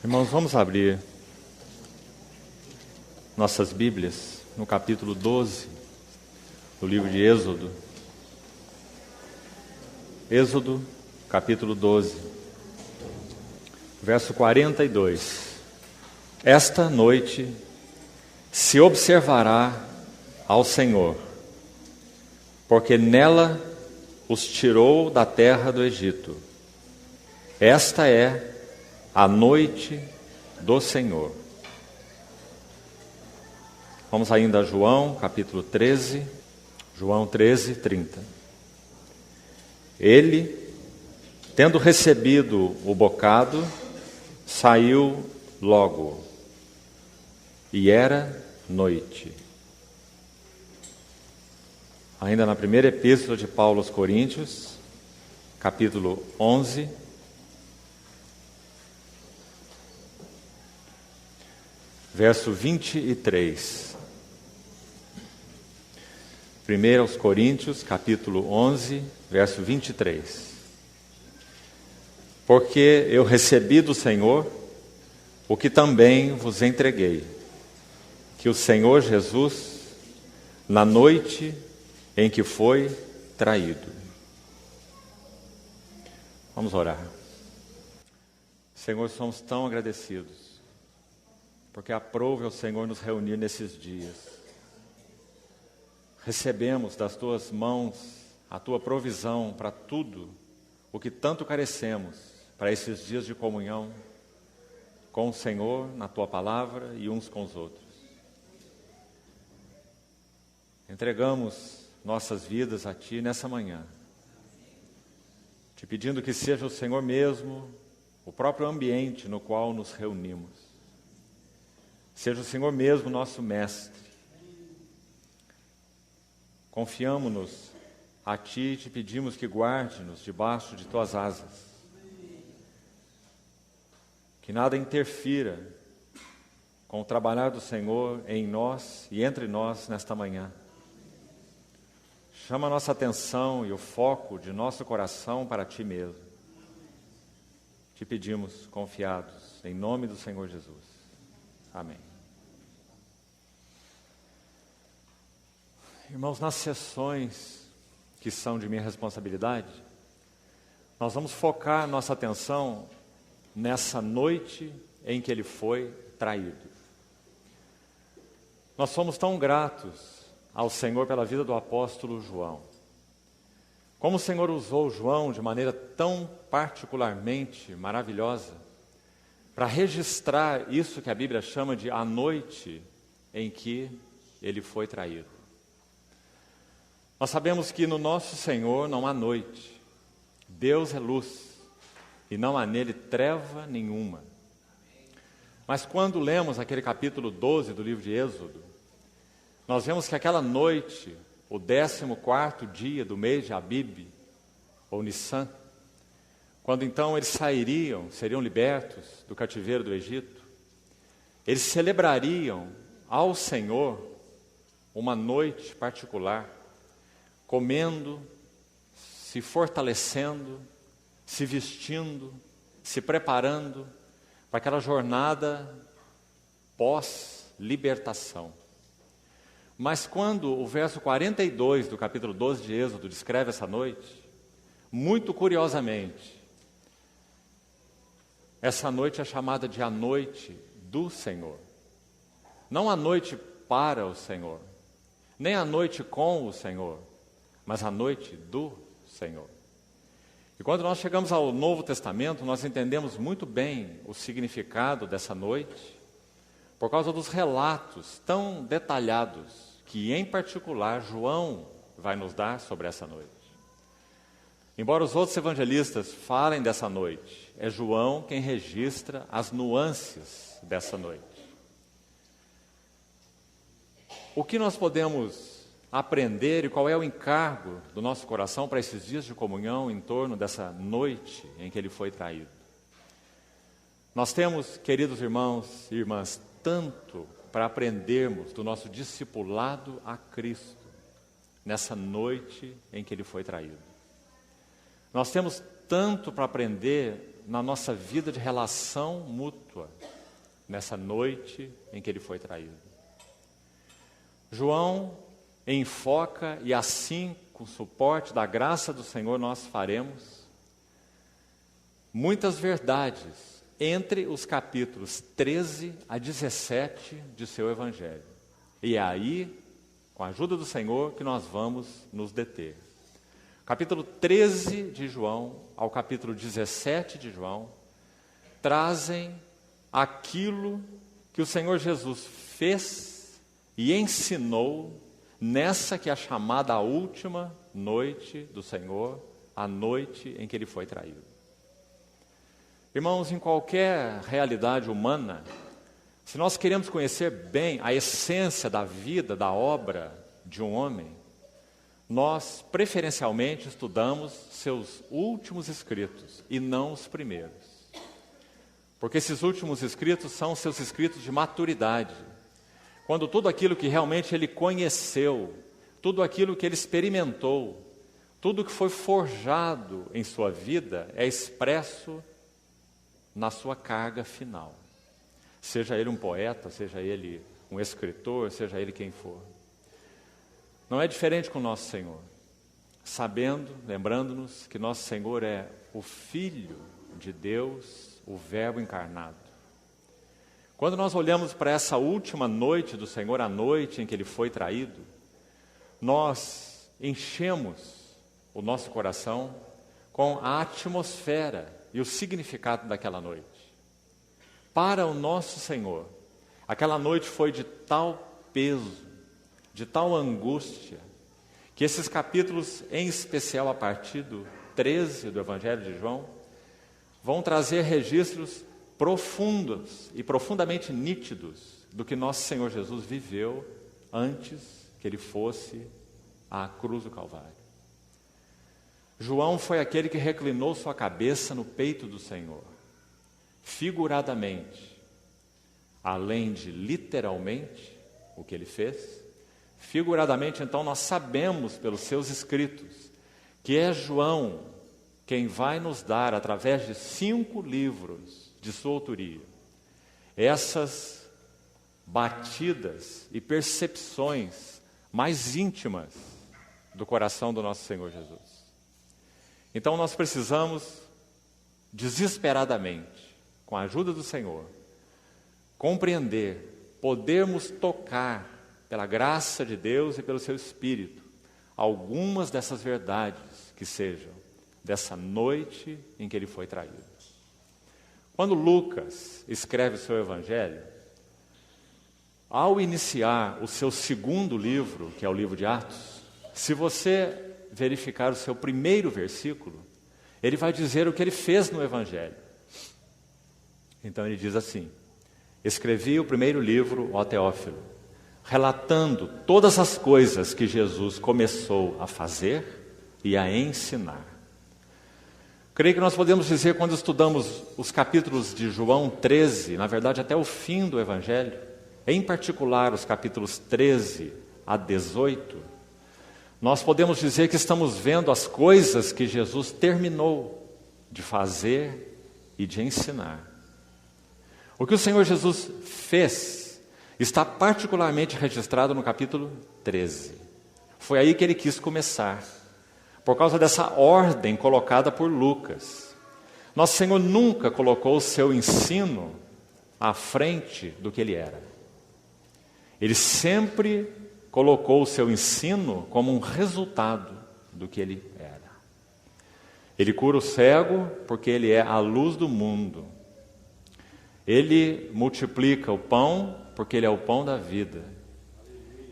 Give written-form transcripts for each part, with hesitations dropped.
Irmãos, vamos abrir nossas Bíblias no capítulo 12 do livro de Êxodo. Êxodo, capítulo 12, verso 42. Esta noite se observará ao Senhor, porque nela os tirou da terra do Egito. Esta é a noite do Senhor. Vamos ainda a João, capítulo 13, João 13, 30. Ele, tendo recebido o bocado, saiu logo, e era noite. Ainda na primeira epístola de Paulo aos Coríntios, capítulo 11, verso 23. 1 aos Coríntios, capítulo 11, verso 23. Porque eu recebi do Senhor o que também vos entreguei, que o Senhor Jesus, na noite em que foi traído. Vamos orar. Senhor, somos tão agradecidos, porque aprove ao Senhor nos reunir nesses dias. Recebemos das Tuas mãos a Tua provisão para tudo o que tanto carecemos para esses dias de comunhão com o Senhor, na Tua palavra e uns com os outros. Entregamos nossas vidas a Ti nessa manhã, Te pedindo que seja o Senhor mesmo, o próprio ambiente no qual nos reunimos. Seja o Senhor mesmo nosso mestre. Confiamo-nos a Ti e Te pedimos que guarde-nos debaixo de Tuas asas. Que nada interfira com o trabalhar do Senhor em nós e entre nós nesta manhã. Chama a nossa atenção e o foco de nosso coração para Ti mesmo. Te pedimos confiados, em nome do Senhor Jesus. Amém. Irmãos, nas sessões que são de minha responsabilidade, nós vamos focar nossa atenção nessa noite em que ele foi traído. Nós somos tão gratos ao Senhor pela vida do apóstolo João. Como o Senhor usou João de maneira tão particularmente maravilhosa para registrar isso que a Bíblia chama de a noite em que ele foi traído. Nós sabemos que no nosso Senhor não há noite. Deus é luz e não há nele treva nenhuma. Mas quando lemos aquele capítulo 12 do livro de Êxodo, nós vemos que aquela noite, o 14º dia do mês de Abib, ou Nissan, quando então eles seriam libertos do cativeiro do Egito, eles celebrariam ao Senhor uma noite particular, comendo, se fortalecendo, se vestindo, se preparando para aquela jornada pós-libertação. Mas quando o verso 42 do capítulo 12 de Êxodo descreve essa noite, muito curiosamente, essa noite é chamada de a noite do Senhor. Não a noite para o Senhor, nem a noite com o Senhor, mas a noite do Senhor. E quando nós chegamos ao Novo Testamento, nós entendemos muito bem o significado dessa noite, por causa dos relatos tão detalhados que, em particular, João vai nos dar sobre essa noite. Embora os outros evangelistas falem dessa noite, é João quem registra as nuances dessa noite. O que nós podemos aprender e qual é o encargo do nosso coração para esses dias de comunhão em torno dessa noite em que ele foi traído? Nós temos, queridos irmãos e irmãs, tanto para aprendermos do nosso discipulado a Cristo nessa noite em que ele foi traído. Nós temos tanto para aprender na nossa vida de relação mútua, nessa noite em que ele foi traído. João enfoca, e assim, com o suporte da graça do Senhor, nós faremos muitas verdades entre os capítulos 13 a 17 de seu Evangelho. E é aí, com a ajuda do Senhor, que nós vamos nos deter. Capítulo 13 de João ao capítulo 17 de João trazem aquilo que o Senhor Jesus fez e ensinou nessa que é chamada a última noite do Senhor, a noite em que ele foi traído. Irmãos, em qualquer realidade humana, se nós queremos conhecer bem a essência da vida, da obra de um homem, nós preferencialmente estudamos seus últimos escritos e não os primeiros. Porque esses últimos escritos são seus escritos de maturidade. Quando tudo aquilo que realmente ele conheceu, tudo aquilo que ele experimentou, tudo que foi forjado em sua vida é expresso na sua carga final. Seja ele um poeta, seja ele um escritor, seja ele quem for. Não é diferente com o nosso Senhor. Sabendo, lembrando-nos que nosso Senhor é o Filho de Deus, o Verbo encarnado. Quando nós olhamos para essa última noite do Senhor, a noite em que ele foi traído, nós enchemos o nosso coração com a atmosfera e o significado daquela noite. Para o nosso Senhor, aquela noite foi de tal peso, de tal angústia, que esses capítulos, em especial a partir do 13 do Evangelho de João, vão trazer registros profundos e profundamente nítidos do que nosso Senhor Jesus viveu antes que ele fosse à cruz do Calvário. João foi aquele que reclinou sua cabeça no peito do Senhor, figuradamente, além de literalmente o que ele fez. Figuradamente, então, nós sabemos pelos seus escritos que é João quem vai nos dar, através de 5 livros de sua autoria, essas batidas e percepções mais íntimas do coração do nosso Senhor Jesus. Então nós precisamos desesperadamente, com a ajuda do Senhor, compreender, podermos tocar pela graça de Deus e pelo seu Espírito algumas dessas verdades que sejam dessa noite em que ele foi traído. Quando Lucas escreve o seu Evangelho, ao iniciar o seu segundo livro, que é o livro de Atos, se você verificar o seu primeiro versículo, ele vai dizer o que ele fez no Evangelho. Então ele diz assim: escrevi o primeiro livro, ó Teófilo, relatando todas as coisas que Jesus começou a fazer e a ensinar. Creio que nós podemos dizer, quando estudamos os capítulos de João 13, na verdade até o fim do Evangelho, em particular os capítulos 13 a 18, nós podemos dizer que estamos vendo as coisas que Jesus terminou de fazer e de ensinar. O que o Senhor Jesus fez está particularmente registrado no capítulo 13. Foi aí que ele quis começar, por causa dessa ordem colocada por Lucas. Nosso Senhor nunca colocou o seu ensino à frente do que ele era. Ele sempre colocou o seu ensino como um resultado do que ele era. Ele cura o cego porque ele é a luz do mundo. Ele multiplica o pão porque ele é o pão da vida.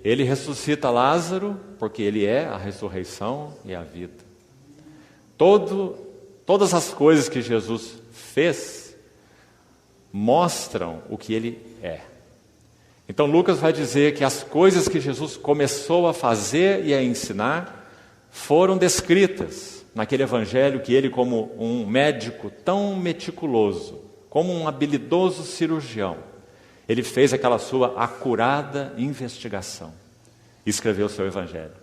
Ele ressuscita Lázaro porque ele é a ressurreição e a vida. Todas as coisas que Jesus fez mostram o que ele é. Então Lucas vai dizer que as coisas que Jesus começou a fazer e a ensinar foram descritas naquele evangelho que ele, como um médico tão meticuloso, como um habilidoso cirurgião, ele fez aquela sua acurada investigação e escreveu o seu evangelho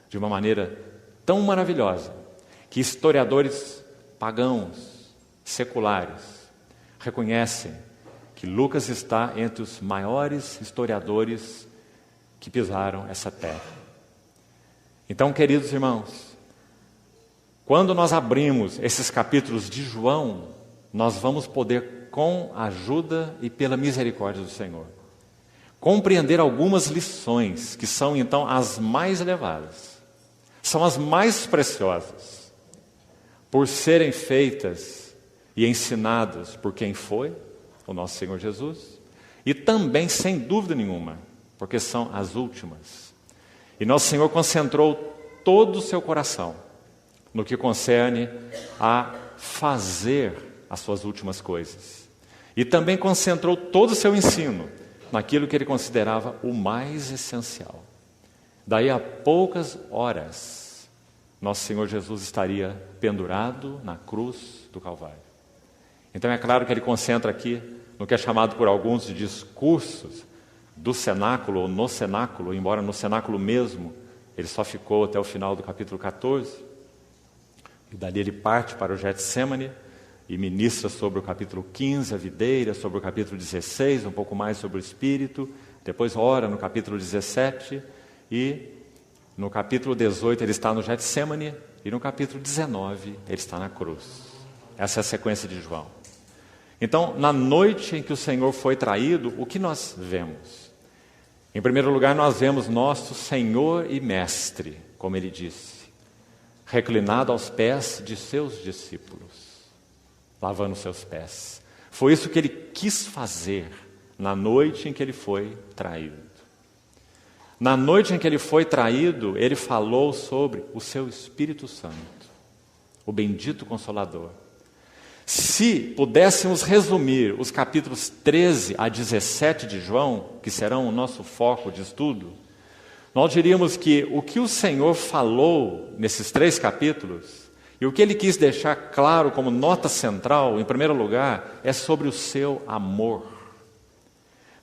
de uma maneira tão maravilhosa que historiadores pagãos seculares, reconhecem que Lucas está entre os maiores historiadores que pisaram essa terra. Então, queridos irmãos, quando nós abrimos esses capítulos de João, nós vamos poder, com a ajuda e pela misericórdia do Senhor, compreender algumas lições que são, então, as mais elevadas, são as mais preciosas, por serem feitas e ensinadas por quem foi, o nosso Senhor Jesus, e também, sem dúvida nenhuma, porque são as últimas. E nosso Senhor concentrou todo o seu coração no que concerne a fazer as suas últimas coisas. E também concentrou todo o seu ensino naquilo que ele considerava o mais essencial. Daí a poucas horas, nosso Senhor Jesus estaria pendurado na cruz do Calvário. Então é claro que ele concentra aqui no que é chamado por alguns de discursos do cenáculo ou no cenáculo, embora no cenáculo mesmo ele só ficou até o final do capítulo 14. E dali ele parte para o Getsêmani e ministra sobre o capítulo 15, a videira, sobre o capítulo 16, um pouco mais sobre o Espírito. Depois ora no capítulo 17 e no capítulo 18 ele está no Getsêmani e no capítulo 19 ele está na cruz. Essa é a sequência de João. Então, na noite em que o Senhor foi traído, o que nós vemos? Em primeiro lugar, nós vemos nosso Senhor e Mestre, como ele disse, reclinado aos pés de seus discípulos, lavando seus pés. Foi isso que ele quis fazer na noite em que ele foi traído. Na noite em que ele foi traído, ele falou sobre o seu Espírito Santo, o bendito Consolador. Se pudéssemos resumir os capítulos 13 a 17 de João, que serão o nosso foco de estudo, nós diríamos que o que o Senhor falou nesses 3 capítulos, e o que ele quis deixar claro como nota central, em primeiro lugar, é sobre o seu amor.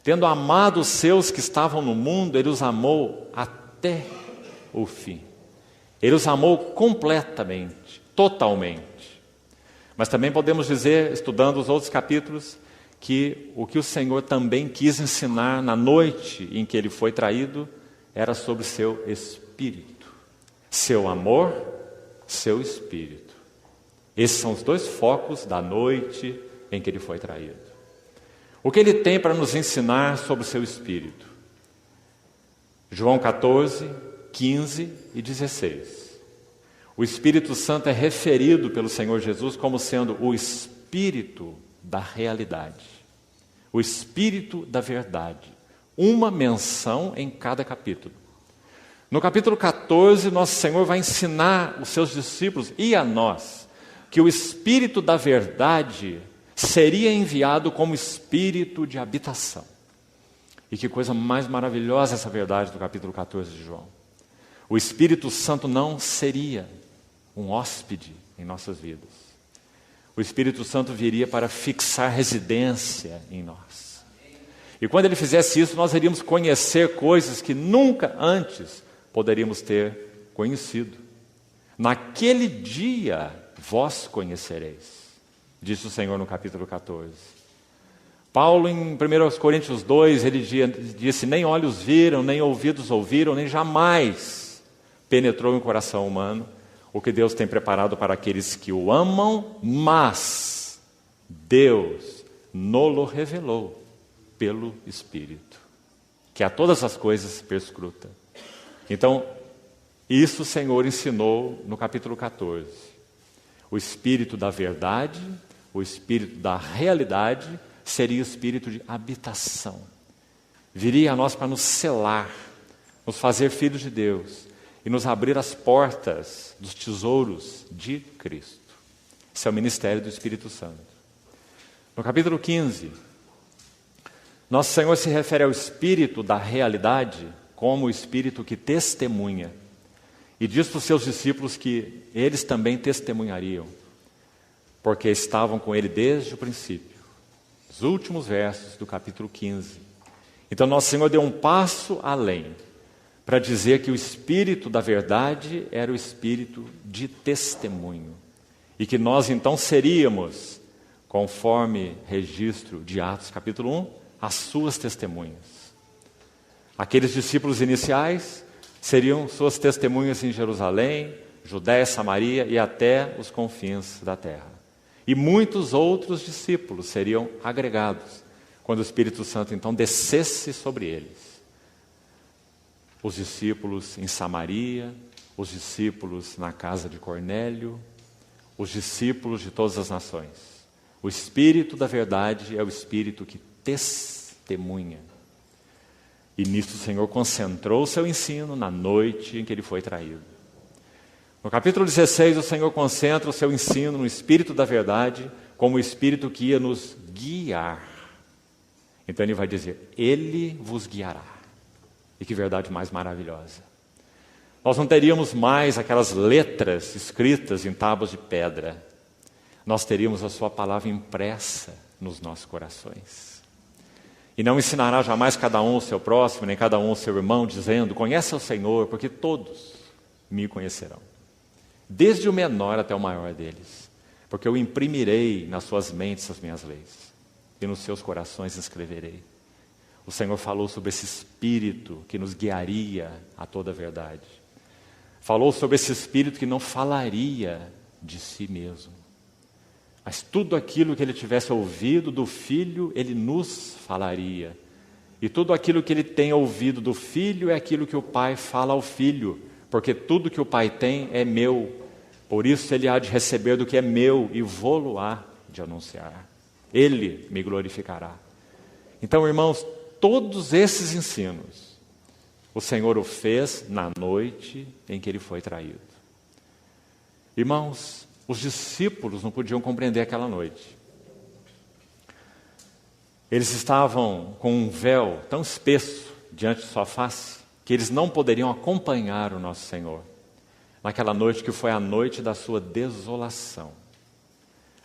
Tendo amado os seus que estavam no mundo, ele os amou até o fim. Ele os amou completamente, totalmente. Mas também podemos dizer, estudando os outros capítulos, que o o Senhor quis ensinar na noite em que ele foi traído era sobre seu espírito. Seu amor, seu espírito. Esses são os 2 focos da noite em que ele foi traído. O que ele tem para nos ensinar sobre o seu espírito? João 14, 15 e 16. O Espírito Santo é referido pelo Senhor Jesus como sendo o Espírito da realidade, o Espírito da verdade. Uma menção em cada capítulo. No capítulo 14, nosso Senhor vai ensinar os seus discípulos e a nós que o Espírito da verdade seria enviado como Espírito de habitação. E que coisa mais maravilhosa essa verdade do capítulo 14 de João. O Espírito Santo não seria um hóspede em nossas vidas. O Espírito Santo viria para fixar residência em nós. E quando ele fizesse isso, nós iríamos conhecer coisas que nunca antes poderíamos ter conhecido. Naquele dia, vós conhecereis, disse o Senhor no capítulo 14. Paulo, em 1 Coríntios 2, ele disse, nem olhos viram, nem ouvidos ouviram, nem jamais penetrou em um coração humano o que Deus tem preparado para aqueles que o amam, mas Deus no-lo revelou pelo Espírito, que a todas as coisas perscruta. Então, isso o Senhor ensinou no capítulo 14. O Espírito da verdade, o Espírito da realidade, seria o Espírito de habitação. Viria a nós para nos selar, nos fazer filhos de Deus, e nos abrir as portas dos tesouros de Cristo. Esse é o ministério do Espírito Santo. No capítulo 15, nosso Senhor se refere ao Espírito da realidade como o Espírito que testemunha. E diz para os seus discípulos que eles também testemunhariam, porque estavam com ele desde o princípio. Os últimos versos do capítulo 15. Então nosso Senhor deu um passo além, para dizer que o Espírito da verdade era o Espírito de testemunho. E que nós então seríamos conforme registro de Atos capítulo 1, as suas testemunhas. Aqueles discípulos iniciais seriam suas testemunhas em Jerusalém, Judéia, Samaria e até os confins da terra. E muitos outros discípulos seriam agregados, quando o Espírito Santo então descesse sobre eles. Os discípulos em Samaria, os discípulos na casa de Cornélio, os discípulos de todas as nações. O Espírito da verdade é o Espírito que testemunha. E nisto o Senhor concentrou o seu ensino na noite em que ele foi traído. No capítulo 16, o Senhor concentra o seu ensino no Espírito da verdade, como o Espírito que ia nos guiar. Então ele vai dizer, Ele vos guiará. E que verdade mais maravilhosa. Nós não teríamos mais aquelas letras escritas em tábuas de pedra. Nós teríamos a sua palavra impressa nos nossos corações. E não ensinará jamais cada um o seu próximo, nem cada um o seu irmão, dizendo, conhece o Senhor, porque todos me conhecerão. Desde o menor até o maior deles. Porque eu imprimirei nas suas mentes as minhas leis. E nos seus corações escreverei. O Senhor falou sobre esse Espírito que nos guiaria a toda a verdade. Falou sobre esse Espírito que não falaria de si mesmo. Mas tudo aquilo que ele tivesse ouvido do Filho, ele nos falaria. E tudo aquilo que ele tem ouvido do Filho é aquilo que o Pai fala ao Filho. Porque tudo que o Pai tem é meu. Por isso ele há de receber do que é meu e vou-lo-á de anunciar. Ele me glorificará. Então, irmãos, todos esses ensinos, o Senhor o fez na noite em que ele foi traído. Irmãos, os discípulos não podiam compreender aquela noite. Eles estavam com um véu tão espesso diante de sua face, que eles não poderiam acompanhar o nosso Senhor. Naquela noite que foi a noite da sua desolação.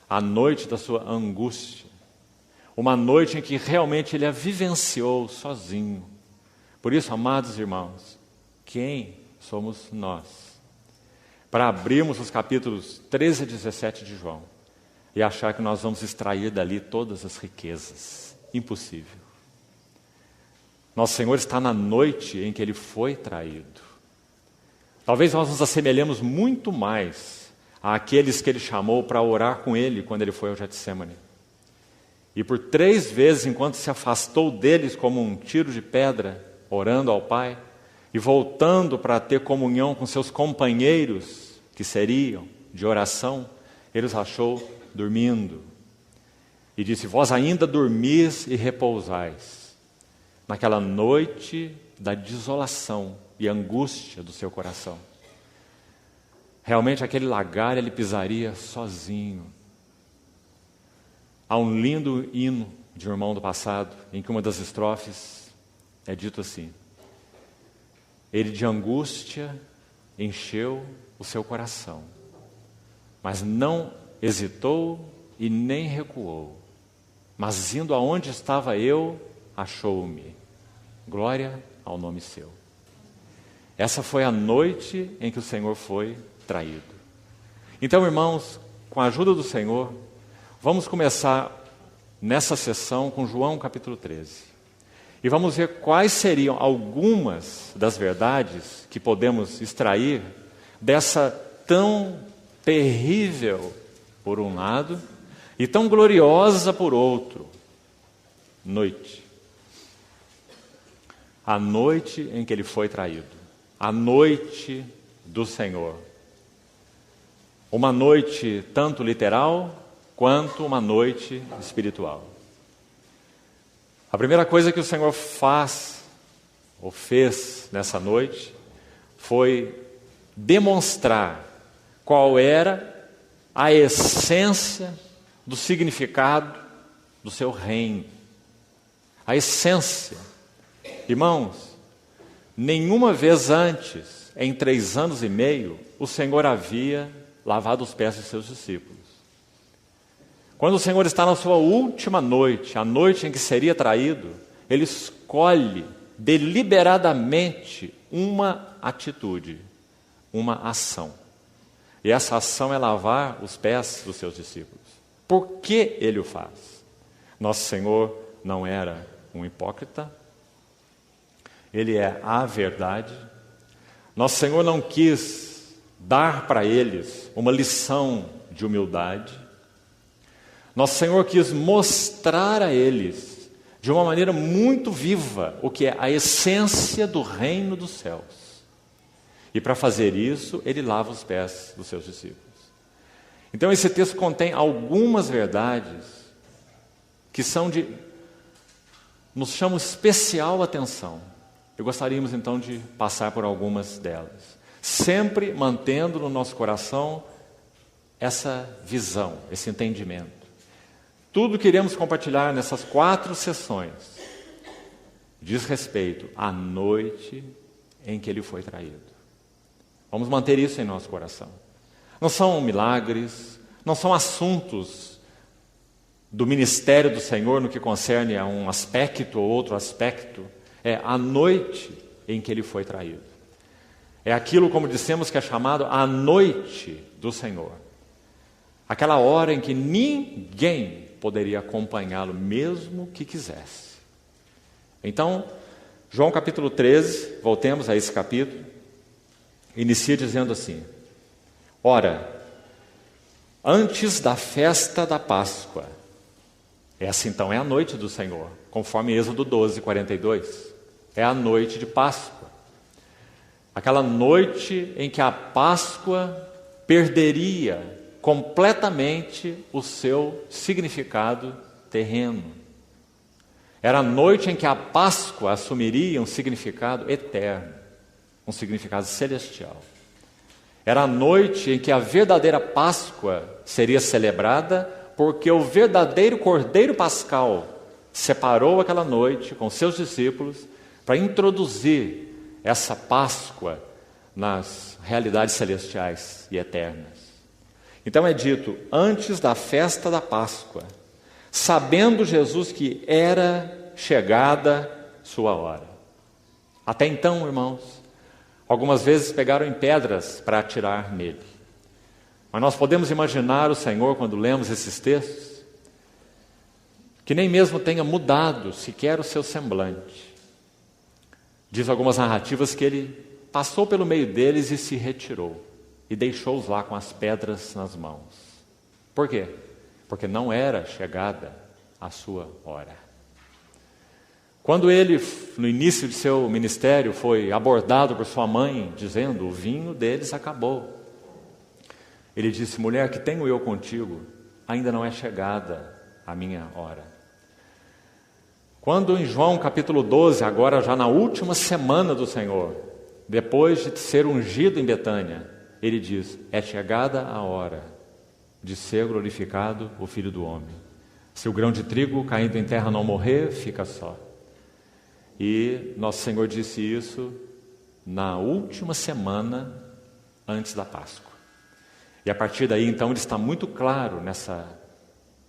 A noite da sua angústia. Uma noite em que realmente ele a vivenciou sozinho. Por isso, amados irmãos, quem somos nós? Para abrirmos os capítulos 13 e 17 de João e achar que nós vamos extrair dali todas as riquezas. Impossível. Nosso Senhor está na noite em que ele foi traído. Talvez nós nos assemelhemos muito mais àqueles que ele chamou para orar com ele quando ele foi ao Getsemane. E por 3 vezes, enquanto se afastou deles como um tiro de pedra, orando ao Pai, e voltando para ter comunhão com seus companheiros, que seriam de oração, ele os achou dormindo. E disse, vós ainda dormis e repousais. Naquela noite da desolação e angústia do seu coração. Realmente aquele lagar ele pisaria sozinho. Há um lindo hino de um irmão do passado, em que uma das estrofes é dito assim, ele de angústia encheu o seu coração, mas não hesitou e nem recuou, mas indo aonde estava eu, achou-me. Glória ao nome seu. Essa foi a noite em que o Senhor foi traído. Então, irmãos, com a ajuda do Senhor, vamos começar nessa sessão com João capítulo 13. E vamos ver quais seriam algumas das verdades que podemos extrair dessa tão terrível, por um lado, e tão gloriosa, por outro, noite. A noite em que ele foi traído. A noite do Senhor. Uma noite tanto literal quanto uma noite espiritual. A primeira coisa que o Senhor faz, ou fez nessa noite, foi demonstrar qual era a essência do significado do seu reino. A essência. Irmãos, nenhuma vez antes, em 3 anos e meio, o Senhor havia lavado os pés de seus discípulos. Quando o Senhor está na sua última noite, a noite em que seria traído, ele escolhe deliberadamente uma atitude, uma ação. E essa ação é lavar os pés dos seus discípulos. por que ele o faz. Nosso Senhor não era um hipócrita, ele é a verdade. Nosso Senhor não quis dar para eles uma lição de humildade. Nosso Senhor quis mostrar a eles, de uma maneira muito viva, o que é a essência do reino dos céus. E para fazer isso, ele lava os pés dos seus discípulos. Então esse texto contém algumas verdades que nos chamam especial atenção. E gostaríamos então de passar por algumas delas, sempre mantendo no nosso coração essa visão, esse entendimento. Tudo que iremos compartilhar nessas 4 sessões diz respeito à noite em que ele foi traído. Vamos manter isso em nosso coração. Não são milagres, não são assuntos do ministério do Senhor no que concerne a um aspecto ou outro aspecto. É a noite em que ele foi traído. É aquilo, como dissemos, que é chamado a noite do Senhor. Aquela hora em que ninguém poderia acompanhá-lo, mesmo que quisesse. Então, João capítulo 13, voltemos a esse capítulo, inicia dizendo assim: ora, antes da festa da Páscoa, essa então é a noite do Senhor, conforme Êxodo 12, 42, é a noite de Páscoa, aquela noite em que a Páscoa perderia completamente o seu significado terreno. Era a noite em que a Páscoa assumiria um significado eterno, um significado celestial. Era a noite em que a verdadeira Páscoa seria celebrada, porque o verdadeiro Cordeiro Pascal separou aquela noite com seus discípulos para introduzir essa Páscoa nas realidades celestiais e eternas. Então é dito, antes da festa da Páscoa, sabendo Jesus que era chegada sua hora. Até então, irmãos, algumas vezes pegaram em pedras para atirar nele. Mas nós podemos imaginar o Senhor, quando lemos esses textos, que nem mesmo tenha mudado sequer o seu semblante. Diz algumas narrativas que ele passou pelo meio deles e se retirou. E deixou-os lá com as pedras nas mãos. Por quê? Porque não era chegada a sua hora. Quando ele, no início de seu ministério, foi abordado por sua mãe, dizendo, o vinho deles acabou. Ele disse, mulher, que tenho eu contigo? Ainda não é chegada a minha hora. Quando em João capítulo 12, agora já na última semana do Senhor, depois de ser ungido em Betânia, ele diz, é chegada a hora de ser glorificado o Filho do Homem. Se o grão de trigo caindo em terra não morrer, fica só. E nosso Senhor disse isso na última semana antes da Páscoa. E a partir daí, então, ele está muito claro nessa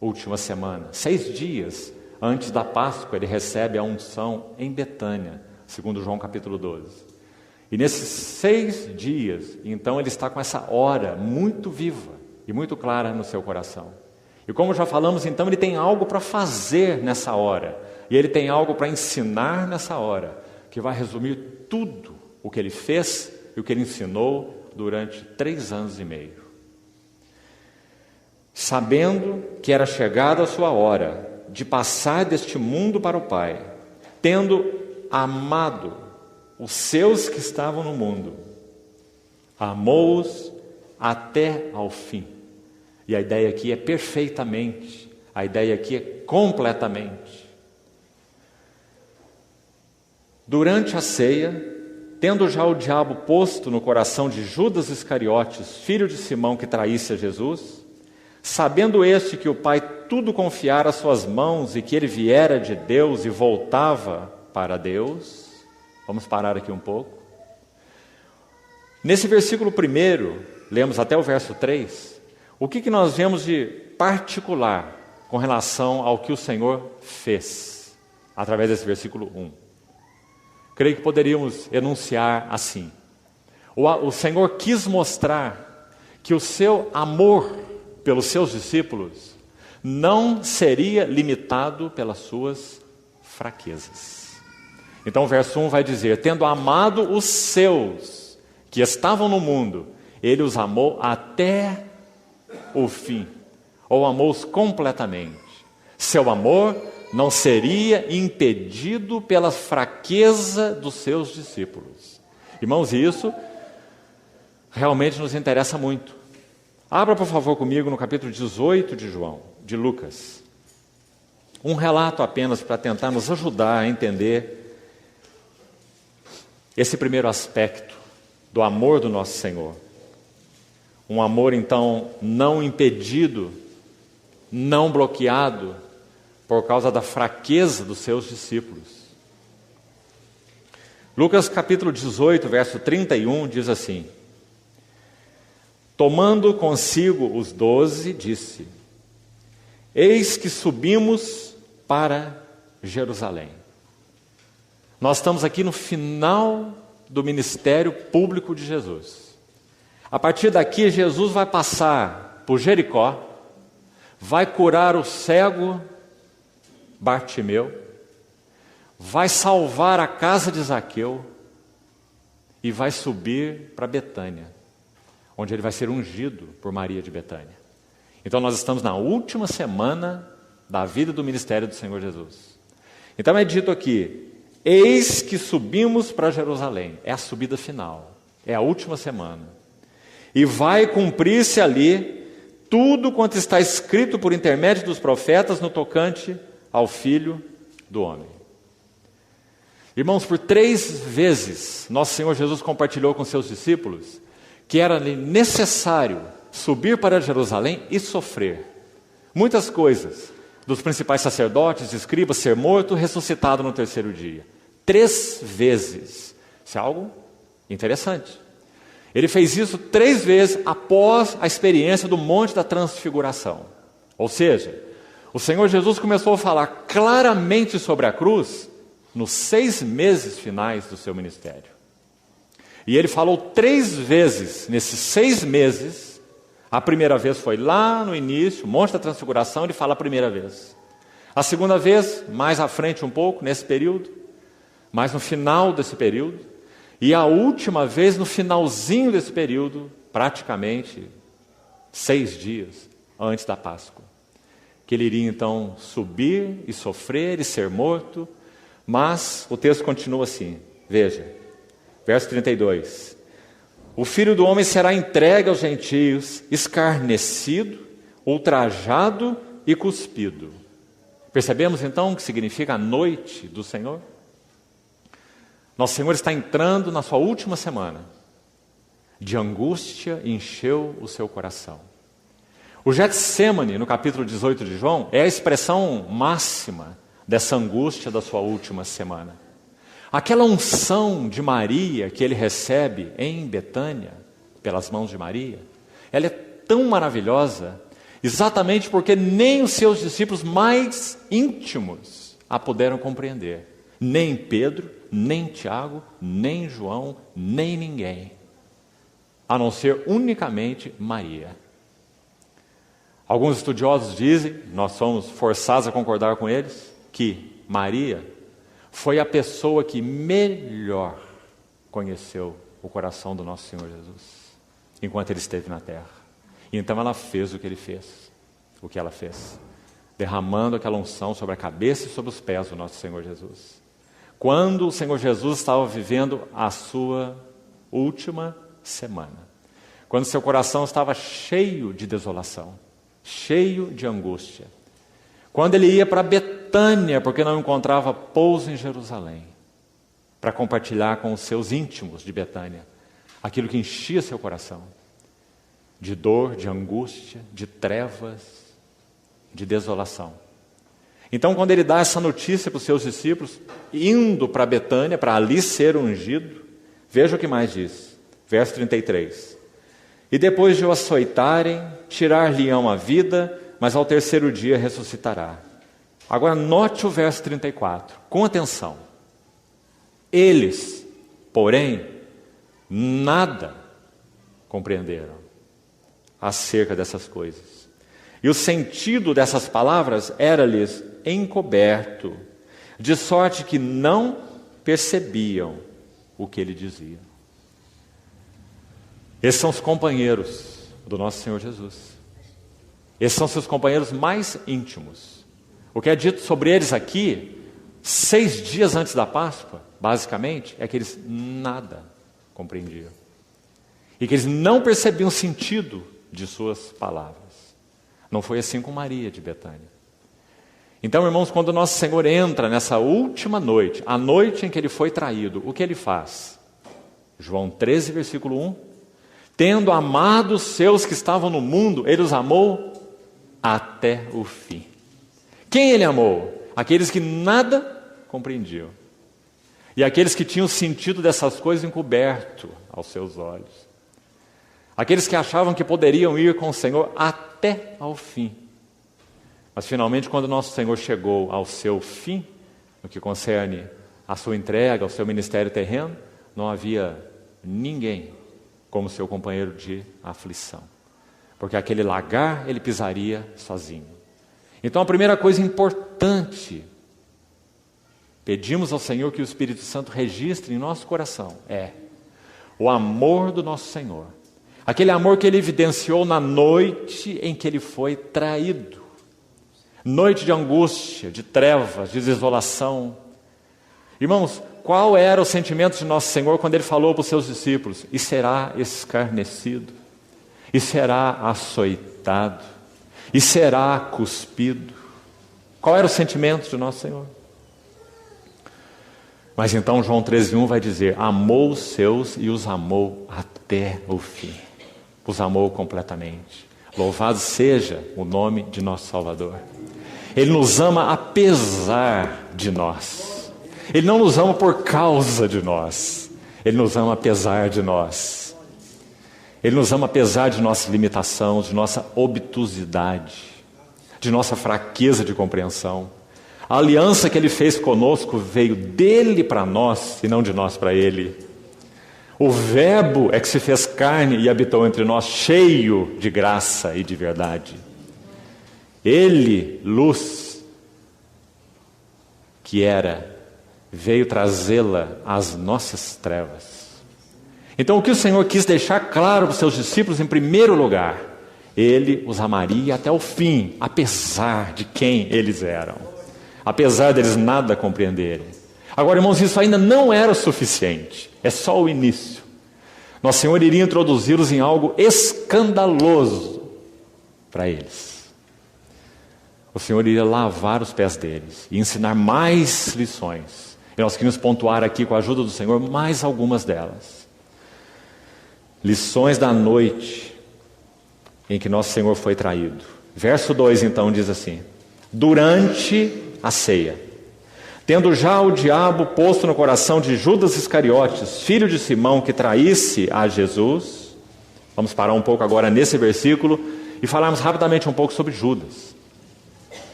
última semana. 6 dias antes da Páscoa, ele recebe a unção em Betânia, segundo João capítulo 12. E nesses 6 dias, então, ele está com essa hora muito viva e muito clara no seu coração. E como já falamos, então, ele tem algo para fazer nessa hora. E ele tem algo para ensinar nessa hora, que vai resumir tudo o que ele fez e o que ele ensinou durante 3 anos e meio. Sabendo que era chegada a sua hora de passar deste mundo para o Pai, tendo amado os seus que estavam no mundo, amou-os até ao fim. E a ideia aqui é perfeitamente, a ideia aqui é completamente. Durante a ceia, tendo já o diabo posto no coração de Judas Iscariotes, filho de Simão, que traísse a Jesus, sabendo este que o Pai tudo confiara às suas mãos e que ele viera de Deus e voltava para Deus. Vamos parar aqui um pouco. Nesse versículo 1, lemos até o verso 3, o que nós vemos de particular com relação ao que o Senhor fez, através desse versículo 1. Creio que poderíamos enunciar assim. O Senhor quis mostrar que o seu amor pelos seus discípulos não seria limitado pelas suas fraquezas. Então o verso 1 vai dizer: tendo amado os seus que estavam no mundo, ele os amou até o fim, ou amou-os completamente. Seu amor não seria impedido pela fraqueza dos seus discípulos. Irmãos, isso realmente nos interessa muito. Abra, por favor, comigo no capítulo 18 de Lucas. Um relato apenas para tentar nos ajudar a entender esse primeiro aspecto do amor do nosso Senhor. Um amor, então, não impedido, não bloqueado por causa da fraqueza dos seus discípulos. Lucas capítulo 18, verso 31, diz assim: tomando consigo os 12, disse: eis que subimos para Jerusalém. Nós estamos aqui no final do ministério público de Jesus. A partir daqui, Jesus vai passar por Jericó, vai curar o cego Bartimeu, vai salvar a casa de Zaqueu e vai subir para Betânia, onde ele vai ser ungido por Maria de Betânia. Então nós estamos na última semana da vida do ministério do Senhor Jesus. Então é dito aqui: eis que subimos para Jerusalém. É a subida final, é a última semana. E vai cumprir-se ali tudo quanto está escrito por intermédio dos profetas no tocante ao Filho do Homem. Irmãos, por 3 vezes, nosso Senhor Jesus compartilhou com seus discípulos que era necessário subir para Jerusalém e sofrer muitas coisas, dos principais sacerdotes, escribas, ser morto, ressuscitado no 3º dia. 3 vezes. Isso é algo interessante. Ele fez isso 3 vezes após a experiência do Monte da Transfiguração. Ou seja, o Senhor Jesus começou a falar claramente sobre a cruz nos 6 meses finais do seu ministério. E ele falou 3 vezes nesses 6 meses. A primeira vez foi lá no início, Monte da Transfiguração, ele fala a primeira vez. A segunda vez, mais à frente um pouco, nesse período, mais no final desse período. E a última vez no finalzinho desse período, praticamente 6 dias antes da Páscoa. Que ele iria então subir e sofrer e ser morto. Mas o texto continua assim, veja, verso 32. O Filho do Homem será entregue aos gentios, escarnecido, ultrajado e cuspido. Percebemos então o que significa a noite do Senhor? Nosso Senhor está entrando na sua última semana. De angústia encheu o seu coração. O Getsêmani, no capítulo 18 de João, é a expressão máxima dessa angústia da sua última semana. Aquela unção de Maria que ele recebe em Betânia, pelas mãos de Maria, ela é tão maravilhosa, exatamente porque nem os seus discípulos mais íntimos a puderam compreender. Nem Pedro, nem Tiago, nem João, nem ninguém, a não ser unicamente Maria. Alguns estudiosos dizem, nós somos forçados a concordar com eles, que Maria foi a pessoa que melhor conheceu o coração do nosso Senhor Jesus, enquanto ele esteve na terra. E então ela fez o que ele fez, o que ela fez, derramando aquela unção sobre a cabeça e sobre os pés do nosso Senhor Jesus. Quando o Senhor Jesus estava vivendo a sua última semana, quando seu coração estava cheio de desolação, cheio de angústia, quando ele ia para Betânia, porque não encontrava pouso em Jerusalém, para compartilhar com os seus íntimos de Betânia aquilo que enchia seu coração, de dor, de angústia, de trevas, de desolação. Então, quando ele dá essa notícia para os seus discípulos, indo para Betânia, para ali ser ungido, veja o que mais diz, verso 33. E depois de o açoitarem, tirar-lhe-ão a vida, mas ao 3º dia ressuscitará. Agora note o verso 34, com atenção. Eles, porém, nada compreenderam acerca dessas coisas. E o sentido dessas palavras era-lhes encoberto, de sorte que não percebiam o que ele dizia. Esses são os companheiros do nosso Senhor Jesus. Esses são seus companheiros mais íntimos. O que é dito sobre eles aqui, 6 dias antes da Páscoa, basicamente, é que eles nada compreendiam. E que eles não percebiam o sentido de suas palavras. Não foi assim com Maria de Betânia. Então, irmãos, quando o nosso Senhor entra nessa última noite, a noite em que ele foi traído, o que ele faz? João 13, versículo 1. Tendo amado os seus que estavam no mundo, ele os amou até o fim. Quem ele amou? Aqueles que nada compreendiam. E aqueles que tinham o sentido dessas coisas encoberto aos seus olhos. Aqueles que achavam que poderiam ir com o Senhor até ao fim. Mas finalmente, quando nosso Senhor chegou ao seu fim, no que concerne a sua entrega, ao seu ministério terreno, não havia ninguém como seu companheiro de aflição. Porque aquele lagar ele pisaria sozinho. Então a primeira coisa importante, pedimos ao Senhor que o Espírito Santo registre em nosso coração, é o amor do nosso Senhor. Aquele amor que ele evidenciou na noite em que ele foi traído. Noite de angústia, de trevas, de desolação. Irmãos, qual era o sentimento de nosso Senhor quando ele falou para os seus discípulos? E será escarnecido, e será açoitado, e será cuspido. Qual era o sentimento de nosso Senhor? Mas então João 13:1 vai dizer, amou os seus e os amou até o fim. Os amou completamente. Louvado seja o nome de nosso Salvador. Ele nos ama apesar de nós. Ele não nos ama por causa de nós. Ele nos ama apesar de nós. Ele nos ama apesar de nossa limitação, de nossa obtusidade, de nossa fraqueza de compreensão. A aliança que ele fez conosco veio dele para nós e não de nós para ele. O Verbo é que se fez carne e habitou entre nós, cheio de graça e de verdade. Ele, luz, que era, veio trazê-la às nossas trevas. Então o que o Senhor quis deixar claro para os seus discípulos, em primeiro lugar, ele os amaria até o fim, apesar de quem eles eram, apesar deles nada compreenderem. Agora, irmãos, isso ainda não era o suficiente, é só o início. Nosso Senhor iria introduzi-los em algo escandaloso para eles. O Senhor iria lavar os pés deles e ensinar mais lições. E nós queremos pontuar aqui, com a ajuda do Senhor, mais algumas delas. Lições da noite em que nosso Senhor foi traído. Verso 2 então diz assim: durante a ceia, tendo já o diabo posto no coração de Judas Iscariotes, filho de Simão, que traísse a Jesus. Vamos parar um pouco agora nesse versículo e falarmos rapidamente um pouco sobre Judas.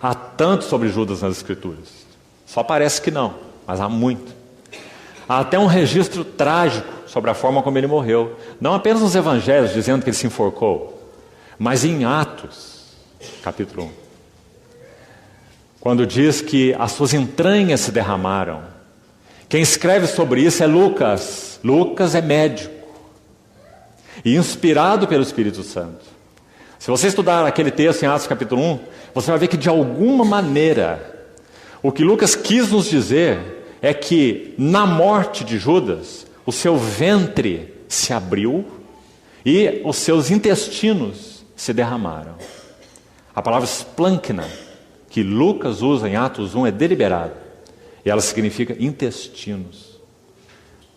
Há tanto sobre Judas nas Escrituras. Só parece que não, mas há muito. Há até um registro trágico sobre a forma como ele morreu. Não apenas nos evangelhos, dizendo que ele se enforcou, mas em Atos, capítulo 1. Quando diz que as suas entranhas se derramaram. Quem escreve sobre isso é Lucas. Lucas é médico e inspirado pelo Espírito Santo. Se você estudar aquele texto em Atos capítulo 1, você vai ver que de alguma maneira, o que Lucas quis nos dizer é que na morte de Judas, o seu ventre se abriu e os seus intestinos se derramaram. A palavra splankna, que Lucas usa em Atos 1, é deliberada. E ela significa intestinos.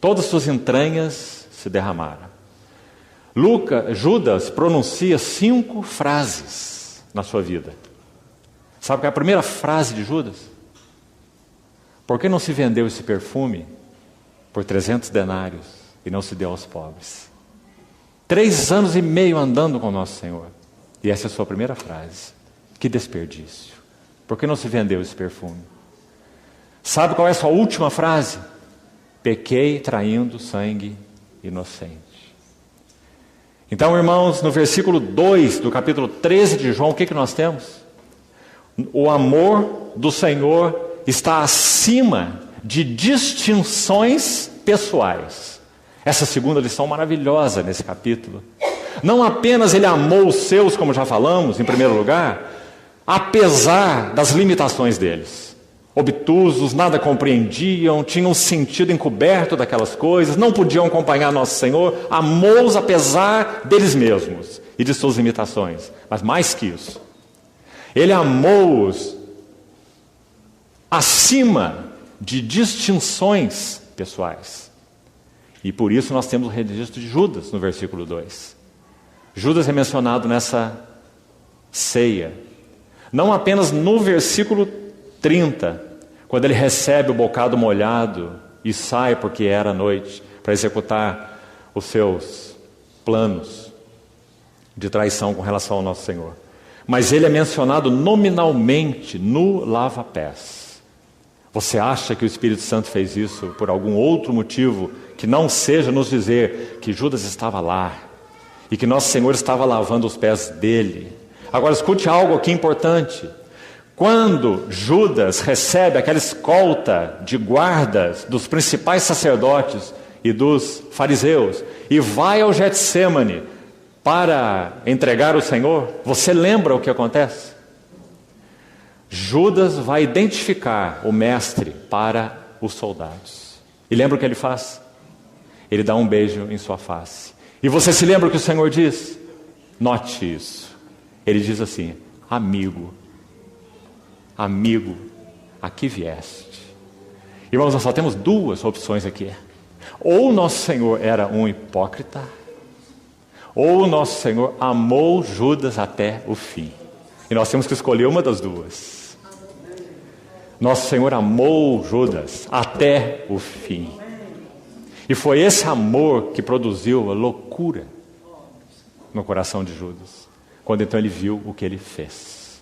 Todas as suas entranhas se derramaram. Judas pronuncia 5 frases na sua vida. Sabe qual é a primeira frase de Judas? Por que não se vendeu esse perfume por 300 denários e não se deu aos pobres? 3 anos e meio andando com o nosso Senhor. E essa é a sua primeira frase. Que desperdício. Por que não se vendeu esse perfume? Sabe qual é a sua última frase? Pequei traindo sangue inocente. Então, irmãos, no versículo 2 do capítulo 13 de João, o que nós temos? O amor do Senhor está acima de distinções pessoais. Essa segunda lição maravilhosa nesse capítulo. Não apenas ele amou os seus, como já falamos, em primeiro lugar, apesar das limitações deles. Obtusos, nada compreendiam, tinham um sentido encoberto daquelas coisas, não podiam acompanhar nosso Senhor, amou-os apesar deles mesmos e de suas limitações. Mas mais que isso, ele amou-os acima de distinções pessoais. E por isso nós temos o registro de Judas no versículo 2. Judas é mencionado nessa ceia, não apenas no versículo 30, quando ele recebe o bocado molhado e sai porque era noite, para executar os seus planos de traição com relação ao nosso Senhor. Mas ele é mencionado nominalmente no lava-pés. Você acha que o Espírito Santo fez isso por algum outro motivo que não seja nos dizer que Judas estava lá e que nosso Senhor estava lavando os pés dele? Agora escute algo aqui importante. Quando Judas recebe aquela escolta de guardas dos principais sacerdotes e dos fariseus e vai ao Getsêmani para entregar o Senhor, você lembra o que acontece? Judas vai identificar o mestre para os soldados. E lembra o que ele faz? Ele dá um beijo em sua face. E você se lembra o que o Senhor diz? Note isso. Ele diz assim: amigo, a que vieste? Irmãos, nós só temos duas opções aqui. Ou nosso Senhor era um hipócrita, ou nosso Senhor amou Judas até o fim. E nós temos que escolher uma das duas. Nosso Senhor amou Judas até o fim. E foi esse amor que produziu a loucura no coração de Judas, quando então ele viu o que ele fez.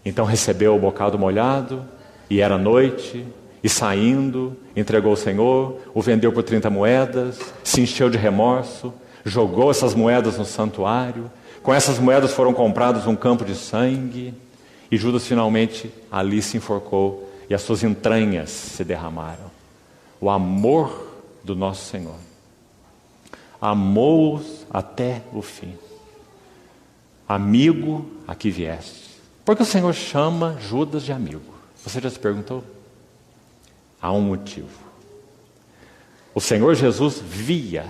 Então recebeu o bocado molhado, e era noite, e saindo, entregou o Senhor, o vendeu por 30 moedas, se encheu de remorso, jogou essas moedas no santuário, com essas moedas foram comprados um campo de sangue, e Judas finalmente ali se enforcou, e as suas entranhas se derramaram. O amor do nosso Senhor amou-os até o fim. Amigo, a que vieste? Por que o Senhor chama Judas de amigo? Você já se perguntou? Há um motivo. O Senhor Jesus via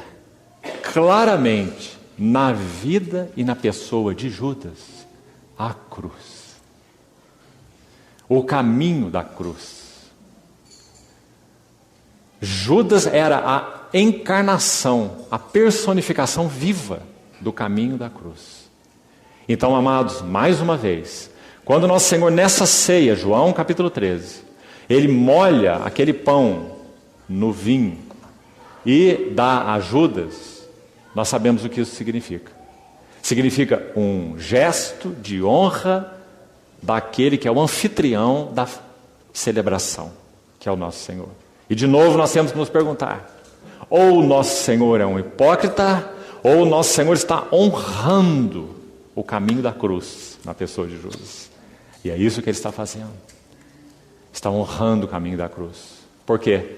claramente na vida e na pessoa de Judas a cruz. O caminho da cruz. Judas era a encarnação, a personificação viva do caminho da cruz. Então, amados, mais uma vez, quando nosso Senhor nessa ceia, João capítulo 13, ele molha aquele pão no vinho e dá a Judas, nós sabemos o que isso significa. Significa um gesto de honra daquele que é o anfitrião da celebração, que é o nosso Senhor. E de novo nós temos que nos perguntar: ou nosso Senhor é um hipócrita, ou nosso Senhor está honrando o caminho da cruz na pessoa de Judas. E é isso que ele está fazendo. Está honrando o caminho da cruz. Por quê?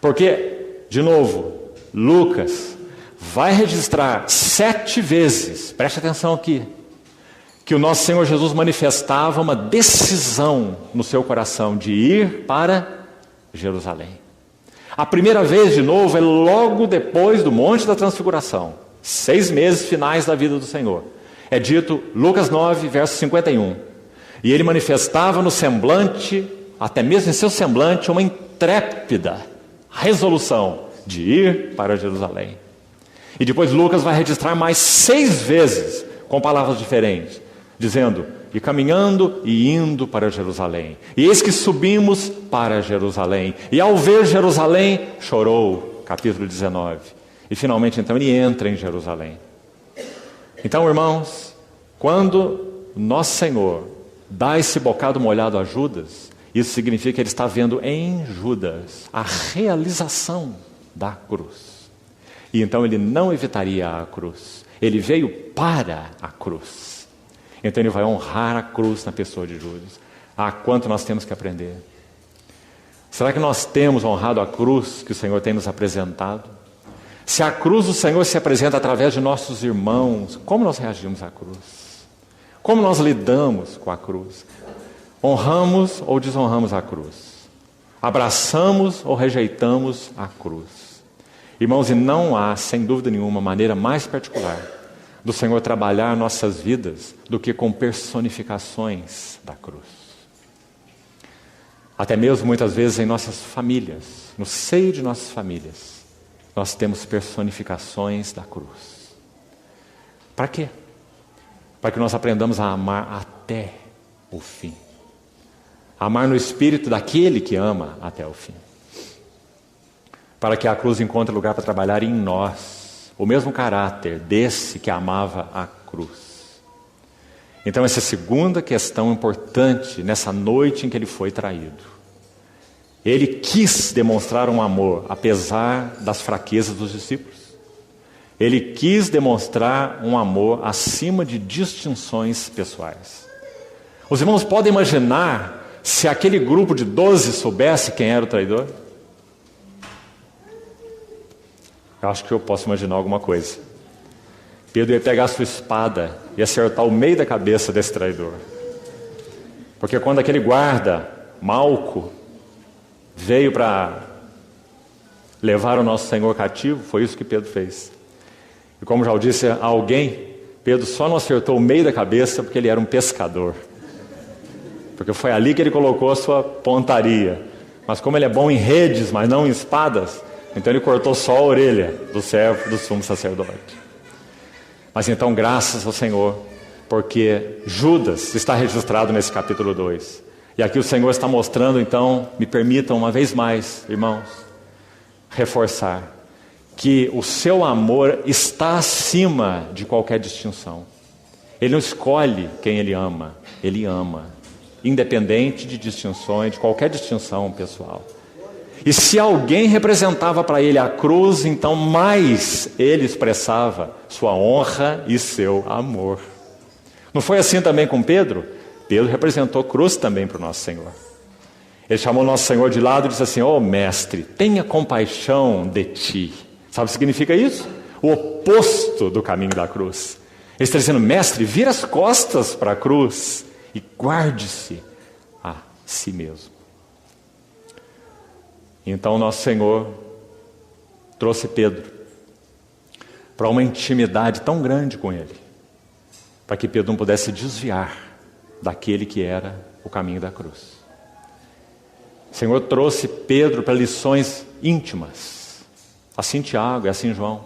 Porque, de novo, Lucas vai registrar 7 vezes, preste atenção aqui, que o nosso Senhor Jesus manifestava uma decisão no seu coração de ir para Jerusalém. A primeira vez, de novo, é logo depois do Monte da Transfiguração, 6 meses finais da vida do Senhor. É dito, Lucas 9, verso 51. E ele manifestava no semblante, até mesmo em seu semblante, uma intrépida resolução de ir para Jerusalém. E depois Lucas vai registrar mais 6 vezes, com palavras diferentes, dizendo: e caminhando e indo para Jerusalém. E eis que subimos para Jerusalém. E ao ver Jerusalém, chorou. Capítulo 19. E finalmente, então, ele entra em Jerusalém. Então, irmãos, quando nosso Senhor dá esse bocado molhado a Judas, isso significa que ele está vendo em Judas a realização da cruz. E então ele não evitaria a cruz. Ele veio para a cruz. Então ele vai honrar a cruz na pessoa de Judas. Ah, quanto nós temos que aprender. Será que nós temos honrado a cruz que o Senhor tem nos apresentado? Se a cruz do Senhor se apresenta através de nossos irmãos, como nós reagimos à cruz? Como nós lidamos com a cruz? Honramos ou desonramos a cruz? Abraçamos ou rejeitamos a cruz? Irmãos, e não há, sem dúvida nenhuma, maneira mais particular do Senhor trabalhar nossas vidas do que com personificações da cruz. Até mesmo muitas vezes em nossas famílias, no seio de nossas famílias, nós temos personificações da cruz. Para quê? Para que nós aprendamos a amar até o fim. Amar no espírito daquele que ama até o fim. Para que a cruz encontre lugar para trabalhar em nós o mesmo caráter desse que amava a cruz. Então essa é a segunda questão importante nessa noite em que ele foi traído. Ele quis demonstrar um amor apesar das fraquezas dos discípulos. Ele quis demonstrar um amor acima de distinções pessoais. Os irmãos podem imaginar se aquele grupo de 12 soubesse quem era o traidor? Eu acho que eu posso imaginar alguma coisa. Pedro ia pegar a sua espada e acertar o meio da cabeça desse traidor. Porque quando aquele guarda, Malco, veio para levar o nosso Senhor cativo, foi isso que Pedro fez. E como já o disse a alguém, Pedro só não acertou o meio da cabeça porque ele era um pescador. Porque foi ali que ele colocou a sua pontaria. Mas como ele é bom em redes, mas não em espadas, então ele cortou só a orelha do servo do sumo sacerdote. Mas então, graças ao Senhor, porque Judas está registrado nesse capítulo 2. E aqui o Senhor está mostrando, então, me permitam uma vez mais, irmãos, reforçar que o seu amor está acima de qualquer distinção. Ele não escolhe quem ele ama, independente de distinções, de qualquer distinção pessoal. E se alguém representava para ele a cruz, então mais ele expressava sua honra e seu amor. Não foi assim também com Pedro? Pedro representou cruz também para o nosso Senhor. Ele chamou o nosso Senhor de lado e disse assim: ó mestre, tenha compaixão de ti. Sabe o que significa isso? O oposto do caminho da cruz. Ele está dizendo: mestre, vira as costas para a cruz e guarde-se a si mesmo. Então nosso Senhor trouxe Pedro para uma intimidade tão grande com ele, para que Pedro não pudesse desviar daquele que era o caminho da cruz. O Senhor trouxe Pedro para lições íntimas, assim Tiago e assim João.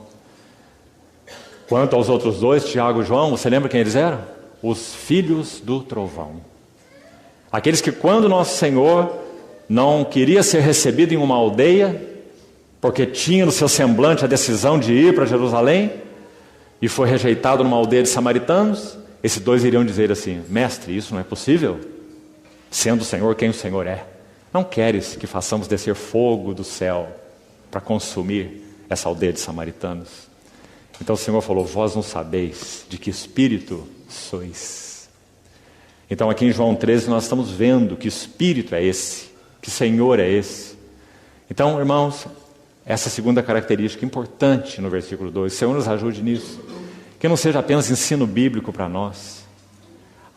Quanto aos outros dois, Tiago e João, você lembra quem eles eram? Os filhos do trovão. Aqueles que quando nosso Senhor não queria ser recebido em uma aldeia, porque tinha no seu semblante a decisão de ir para Jerusalém, e foi rejeitado numa aldeia de samaritanos, esses dois iriam dizer assim: mestre, isso não é possível, sendo o Senhor quem o Senhor é. Não queres que façamos descer fogo do céu para consumir essa aldeia de samaritanos? Então o Senhor falou: vós não sabeis de que espírito sois. Então aqui em João 13 nós estamos vendo que espírito é esse, que Senhor é esse. Então, irmãos, essa segunda característica importante no versículo 2, o Senhor nos ajude nisso, que não seja apenas ensino bíblico para nós.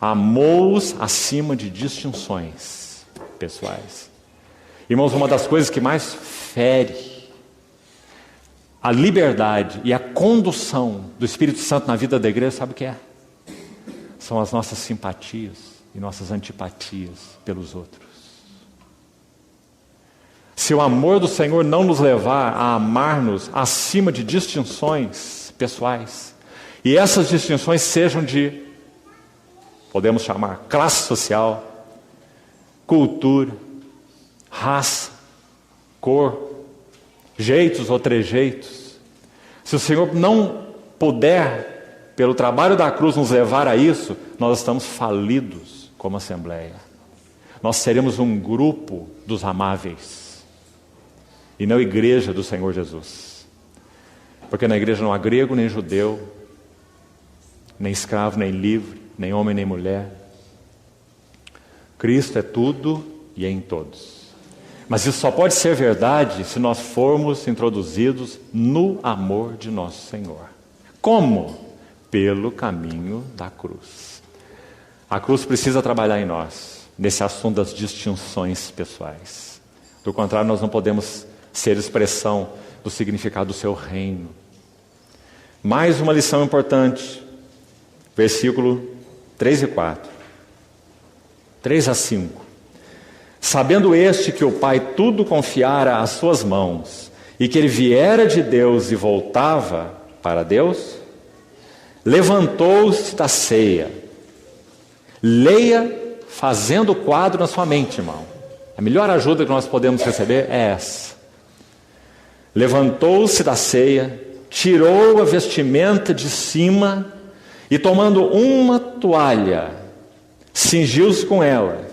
Amou-os acima de distinções pessoais. Irmãos, uma das coisas que mais fere a liberdade e a condução do Espírito Santo na vida da igreja, sabe o que é? São as nossas simpatias e nossas antipatias pelos outros. Se o amor do Senhor não nos levar a amar-nos acima de distinções pessoais, e essas distinções sejam de, podemos chamar, classe social, cultura, raça, cor, jeitos ou trejeitos, se o Senhor não puder, pelo trabalho da cruz, nos levar a isso, nós estamos falidos como assembleia. Nós seremos um grupo dos amáveis e não igreja do Senhor Jesus. Porque na igreja não há grego nem judeu, nem escravo, nem livre, nem homem, nem mulher. Cristo é tudo e é em todos. Mas isso só pode ser verdade se nós formos introduzidos no amor de nosso Senhor. Como? Pelo caminho da cruz. A cruz precisa trabalhar em nós, nesse assunto das distinções pessoais. Do contrário, nós não podemos ser expressão do significado do seu reino. Mais uma lição importante, versículo 3 e 4. 3 a 5. Sabendo este que o Pai tudo confiara às suas mãos, e que ele viera de Deus e voltava para Deus, levantou-se da ceia. Leia fazendo o quadro na sua mente, irmão. A melhor ajuda que nós podemos receber é essa. Levantou-se da ceia, tirou a vestimenta de cima e, tomando uma toalha, cingiu-se com ela.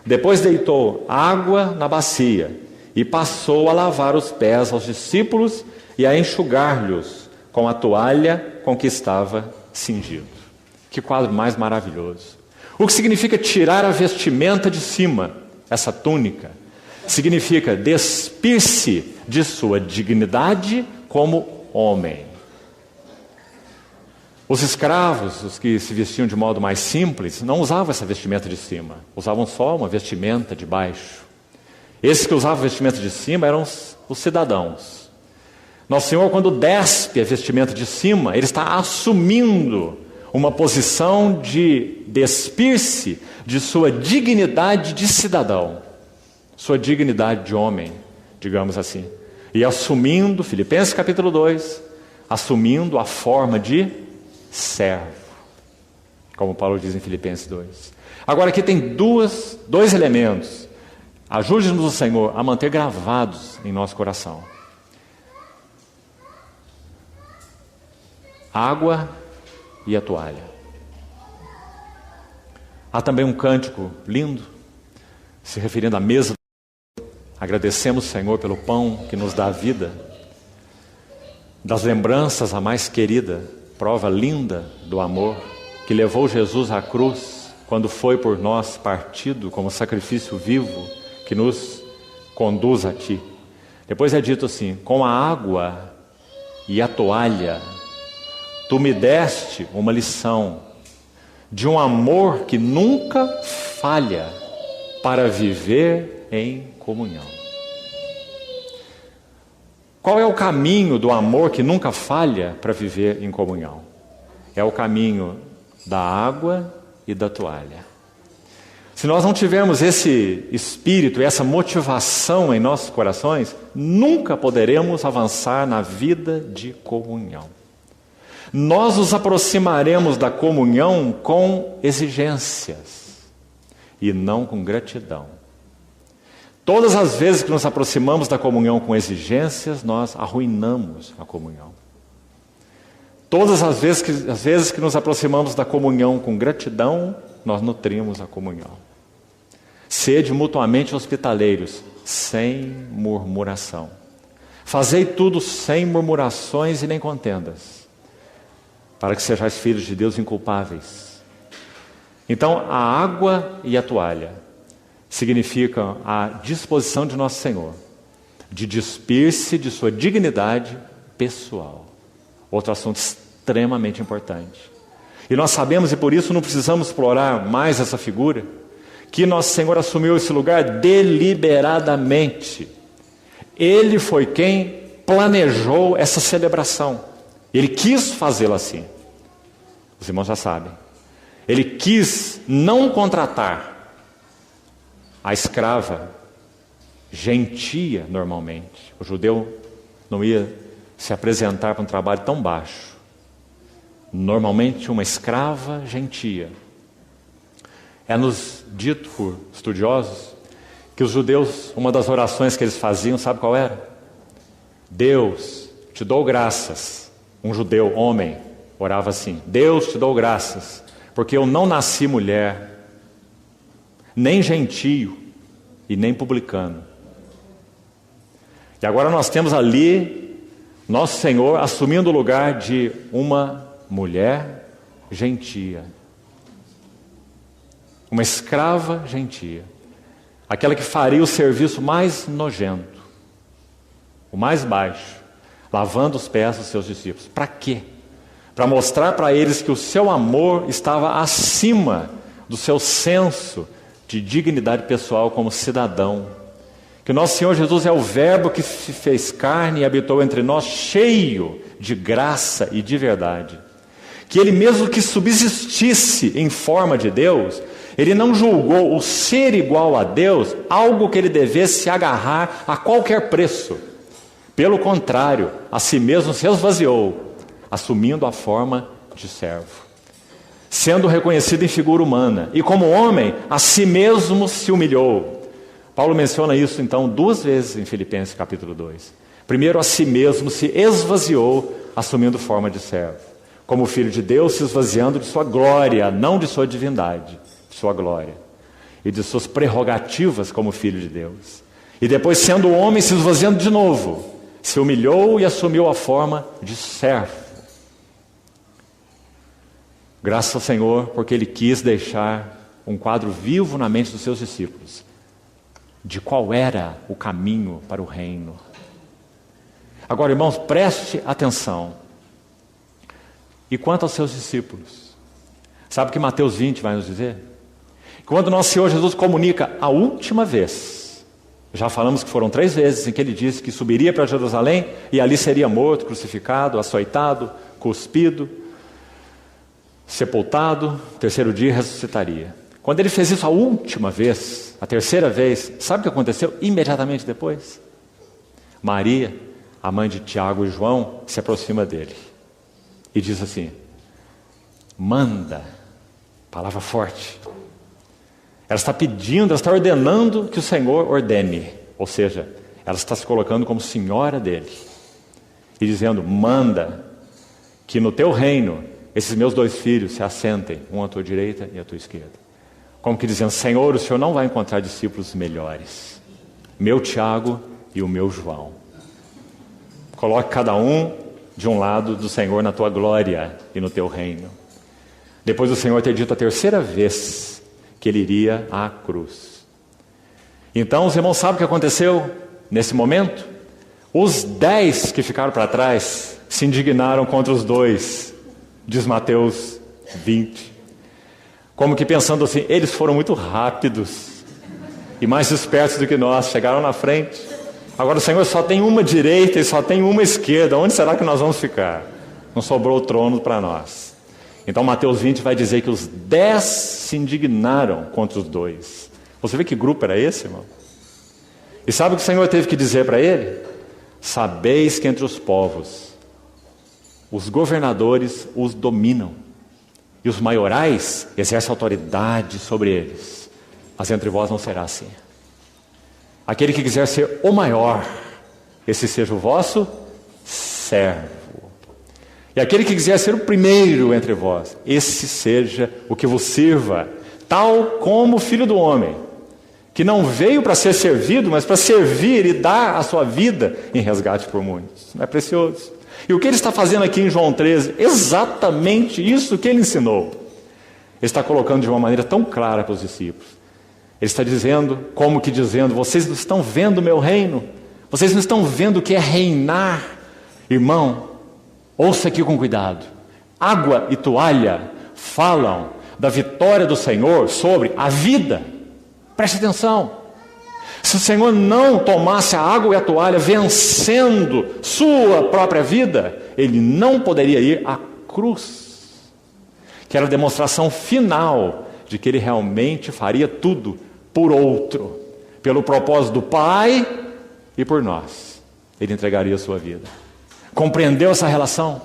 Depois deitou água na bacia e passou a lavar os pés aos discípulos e a enxugar-lhes com a toalha com que estava cingido. Que quadro mais maravilhoso. O que significa tirar a vestimenta de cima, essa túnica? Significa despir-se de sua dignidade como homem. Os escravos, os que se vestiam de modo mais simples, não usavam essa vestimenta de cima. Usavam só uma vestimenta de baixo. Esses que usavam a vestimenta de cima eram os cidadãos. Nosso Senhor, quando despe a vestimenta de cima, Ele está assumindo uma posição de despir-se de sua dignidade de cidadão. Sua dignidade de homem, digamos assim. E assumindo, Filipenses capítulo 2, assumindo a forma de servo, como Paulo diz em Filipenses 2. Agora aqui tem dois elementos. Ajude-nos o Senhor a manter gravados em nosso coração. Água e a toalha. Há também um cântico lindo, se referindo à mesa. Agradecemos, Senhor, pelo pão que nos dá a vida. Das lembranças a mais querida, prova linda do amor, que levou Jesus à cruz, quando foi por nós partido como sacrifício vivo, que nos conduz a Ti. Depois é dito assim: com a água e a toalha, Tu me deste uma lição de um amor que nunca falha para viver em comunhão. Qual é o caminho do amor que nunca falha para viver em comunhão? É o caminho da água e da toalha. Se nós não tivermos esse espírito, essa motivação em nossos corações, nunca poderemos avançar na vida de comunhão. Nós nos aproximaremos da comunhão com exigências e não com gratidão. Todas as vezes que nos aproximamos da comunhão com exigências, nós arruinamos a comunhão. Todas as vezes que nos aproximamos da comunhão com gratidão, nós nutrimos a comunhão. Sede mutuamente hospitaleiros, sem murmuração. Fazei tudo sem murmurações e nem contendas, para que sejais filhos de Deus inculpáveis. Então, a água e a toalha significam a disposição de nosso Senhor de despir-se de sua dignidade pessoal. Outro assunto extremamente importante. E nós sabemos, e por isso não precisamos explorar mais essa figura, que nosso Senhor assumiu esse lugar deliberadamente. Ele foi quem planejou essa celebração. Ele quis fazê-la assim. Os irmãos já sabem. Ele quis não contratar a escrava gentia normalmente. O judeu não ia se apresentar para um trabalho tão baixo. Normalmente uma escrava gentia. É-nos dito por estudiosos que os judeus, uma das orações que eles faziam, sabe qual era? Deus, te dou graças. Um judeu, homem, orava assim: Deus, te dou graças, porque eu não nasci mulher, nem gentio e nem publicano. E agora nós temos ali nosso Senhor assumindo o lugar de uma mulher, gentia. Uma escrava gentia. Aquela que faria o serviço mais nojento, o mais baixo, lavando os pés dos seus discípulos. Para quê? Para mostrar para eles que o seu amor estava acima do seu senso de dignidade pessoal como cidadão. Que o nosso Senhor Jesus é o Verbo que se fez carne e habitou entre nós, cheio de graça e de verdade. Que Ele mesmo que subsistisse em forma de Deus, Ele não julgou o ser igual a Deus algo que Ele devesse se agarrar a qualquer preço. Pelo contrário, a si mesmo se esvaziou, assumindo a forma de servo. Sendo reconhecido em figura humana, e como homem, a si mesmo se humilhou. Paulo menciona isso então 2 vezes em Filipenses capítulo 2. Primeiro, a si mesmo se esvaziou, assumindo forma de servo. Como filho de Deus, se esvaziando de sua glória, não de sua divindade, de sua glória. E de suas prerrogativas como filho de Deus. E depois, sendo homem, se esvaziando de novo, se humilhou e assumiu a forma de servo. Graças ao Senhor, porque Ele quis deixar um quadro vivo na mente dos seus discípulos, de qual era o caminho para o reino. Agora, irmãos, preste atenção. E quanto aos seus discípulos? Sabe o que Mateus 20 vai nos dizer? Quando nosso Senhor Jesus comunica a última vez, já falamos que foram 3 vezes em que Ele disse que subiria para Jerusalém e ali seria morto, crucificado, açoitado, cuspido, sepultado, 3º dia ressuscitaria. Quando Ele fez isso a última vez, a 3ª vez, sabe o que aconteceu imediatamente depois? Maria, a mãe de Tiago e João, se aproxima dele e diz assim: manda, palavra forte. Ela está pedindo, ela está ordenando que o Senhor ordene, ou seja, ela está se colocando como senhora dele e dizendo: manda que no teu reino esses meus 2 filhos se assentem, um à tua direita e à tua esquerda. Como que dizendo: Senhor, o Senhor não vai encontrar discípulos melhores, meu Tiago e o meu João. Coloque cada um de um lado do Senhor na tua glória e no teu reino. Depois do Senhor ter dito a 3ª vez que Ele iria à cruz. Então os irmãos sabem o que aconteceu nesse momento? Os 10 que ficaram para trás se indignaram contra os 2, diz Mateus 20. Como que pensando assim: eles foram muito rápidos e mais espertos do que nós, chegaram na frente. Agora o Senhor só tem uma direita e só tem uma esquerda, onde será que nós vamos ficar? Não sobrou o trono para nós. Então Mateus 20 vai dizer que os 10 se indignaram contra os 2. Você vê que grupo era esse, irmão? E sabe o que o Senhor teve que dizer para ele? Sabeis que entre os povos os governadores os dominam e os maiorais exercem autoridade sobre eles, mas entre vós não será assim. Aquele que quiser ser o maior, esse seja o vosso servo. E aquele que quiser ser o primeiro entre vós, esse seja o que vos sirva, tal como o Filho do Homem, que não veio para ser servido, mas para servir e dar a sua vida em resgate por muitos. Não é precioso? E o que ele está fazendo aqui em João 13? Exatamente isso que ele ensinou. Ele está colocando de uma maneira tão clara para os discípulos. Ele está dizendo, como que dizendo: vocês não estão vendo o meu reino? Vocês não estão vendo o que é reinar? Irmão, ouça aqui com cuidado. Água e toalha falam da vitória do Senhor sobre a vida. Preste atenção. Se o Senhor não tomasse a água e a toalha vencendo sua própria vida, Ele não poderia ir à cruz, que era a demonstração final de que Ele realmente faria tudo por outro, pelo propósito do Pai e por nós. Ele entregaria a sua vida. Compreendeu essa relação?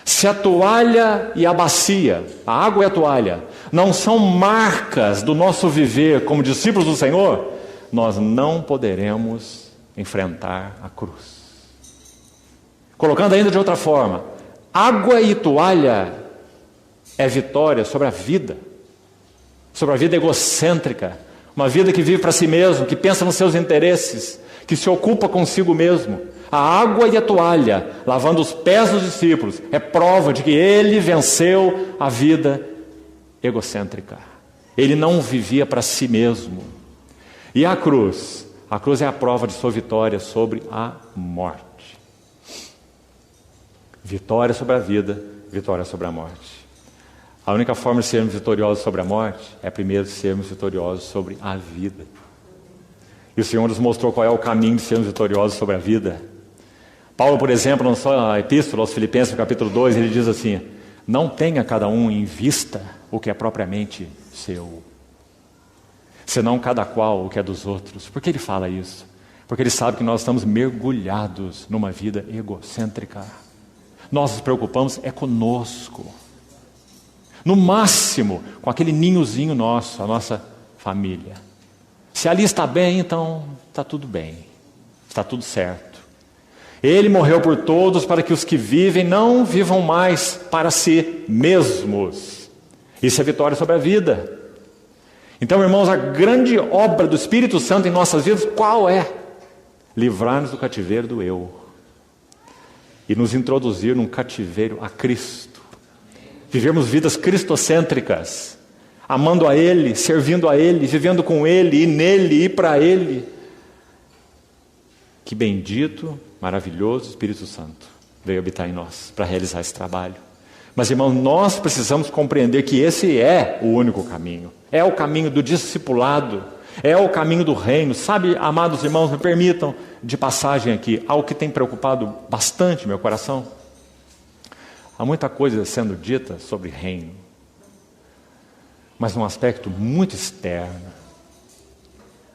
Se a toalha e a bacia, a água e a toalha, não são marcas do nosso viver como discípulos do Senhor, nós não poderemos enfrentar a cruz. Colocando ainda de outra forma, água e toalha é vitória sobre a vida egocêntrica, uma vida que vive para si mesmo, que pensa nos seus interesses, que se ocupa consigo mesmo. a água e a toalha, lavando os pés dos discípulos, é prova de que ele venceu a vida egocêntrica. Ele não vivia para si mesmo. E a cruz é a prova de sua vitória sobre a morte. Vitória sobre a vida, vitória sobre a morte. A única forma de sermos vitoriosos sobre a morte é primeiro sermos vitoriosos sobre a vida. E o Senhor nos mostrou qual é o caminho de sermos vitoriosos sobre a vida. Paulo, por exemplo, na sua epístola aos Filipenses, no capítulo 2, ele diz assim: não tenha cada um em vista o que é propriamente seu, senão cada qual o que é dos outros. Por que ele fala isso? Porque ele sabe que nós estamos mergulhados numa vida egocêntrica. Nós nos preocupamos é conosco. No máximo, com aquele ninhozinho nosso, a nossa família. Se ali está bem, então está tudo bem. Está tudo certo. Ele morreu por todos para que os que vivem não vivam mais para si mesmos. Isso é vitória sobre a vida. Então, irmãos, a grande obra do Espírito Santo em nossas vidas, qual é? Livrar-nos do cativeiro do eu. E nos introduzir num cativeiro a Cristo. Vivermos vidas cristocêntricas, amando a Ele, servindo a Ele, vivendo com Ele, e nele, e para Ele. Que bendito, maravilhoso Espírito Santo veio habitar em nós para realizar esse trabalho. Mas, irmãos, nós precisamos compreender que esse é o único caminho. É o caminho do discipulado, é o caminho do reino. Sabe, amados irmãos, me permitam de passagem aqui, algo que tem preocupado bastante meu coração. Há muita coisa sendo dita sobre reino, mas num aspecto muito externo.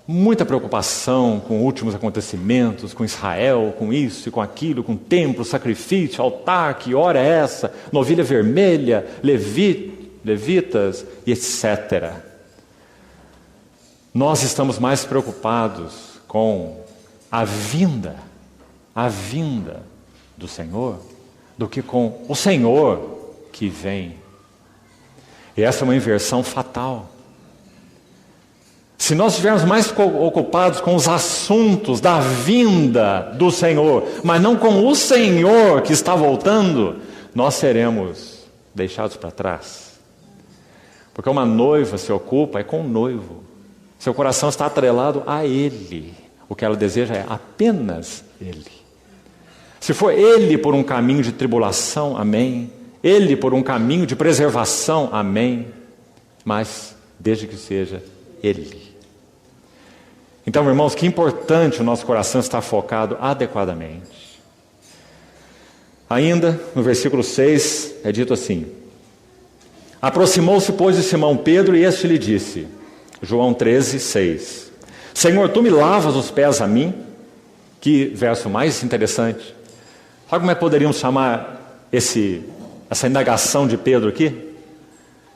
Muita preocupação com últimos acontecimentos, com Israel, com isso e com aquilo, com templo, sacrifício, altar, que hora é essa, novilha vermelha, levitas e etc. Nós estamos mais preocupados com a vinda do Senhor, do que com o Senhor que vem. E essa é uma inversão fatal. Se nós estivermos mais ocupados com os assuntos da vinda do Senhor, mas não com o Senhor que está voltando, nós seremos deixados para trás. Porque uma noiva se ocupa é com o noivo. Seu coração está atrelado a Ele. O que ela deseja é apenas Ele. Se for Ele por um caminho de tribulação, amém. Ele por um caminho de preservação, amém. Mas desde que seja Ele. Então, irmãos, que importante o nosso coração estar focado adequadamente. Ainda, no versículo 6, é dito assim: aproximou-se, pois, de Simão Pedro, e este lhe disse, João 13, 6, Senhor, tu me lavas os pés a mim? Que verso mais interessante. Sabe como poderíamos chamar essa indagação de Pedro aqui?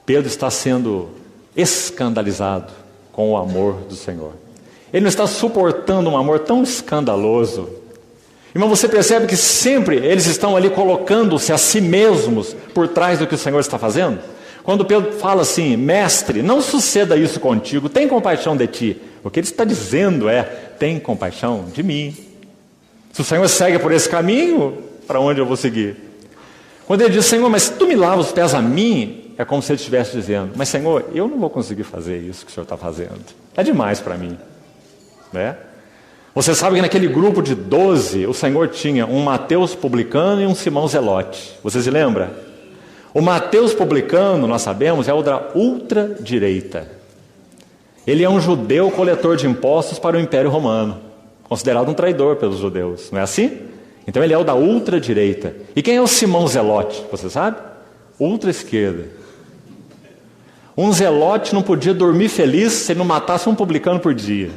Pedro está sendo escandalizado com o amor do Senhor. Ele não está suportando um amor tão escandaloso. Irmão, você percebe que sempre eles estão ali colocando-se a si mesmos por trás do que o Senhor está fazendo? Quando Pedro fala assim, mestre, não suceda isso contigo, tem compaixão de ti. O que ele está dizendo é, tem compaixão de mim. Se o Senhor segue por esse caminho, para onde eu vou seguir? Quando ele diz, Senhor, mas tu me lavas os pés a mim, é como se ele estivesse dizendo, mas Senhor, eu não vou conseguir fazer isso que o Senhor está fazendo. É demais para mim. Né? Você sabe que naquele grupo de 12, o Senhor tinha um Mateus publicano e um Simão Zelote. Você se lembra? O Mateus publicano, nós sabemos, é o da ultradireita. Ele é um judeu coletor de impostos para o Império Romano, considerado um traidor pelos judeus, não é assim? Então ele é o da ultradireita. E quem é o Simão Zelote? Você sabe? Ultra-esquerda. Um zelote não podia dormir feliz se ele não matasse um publicano por dia.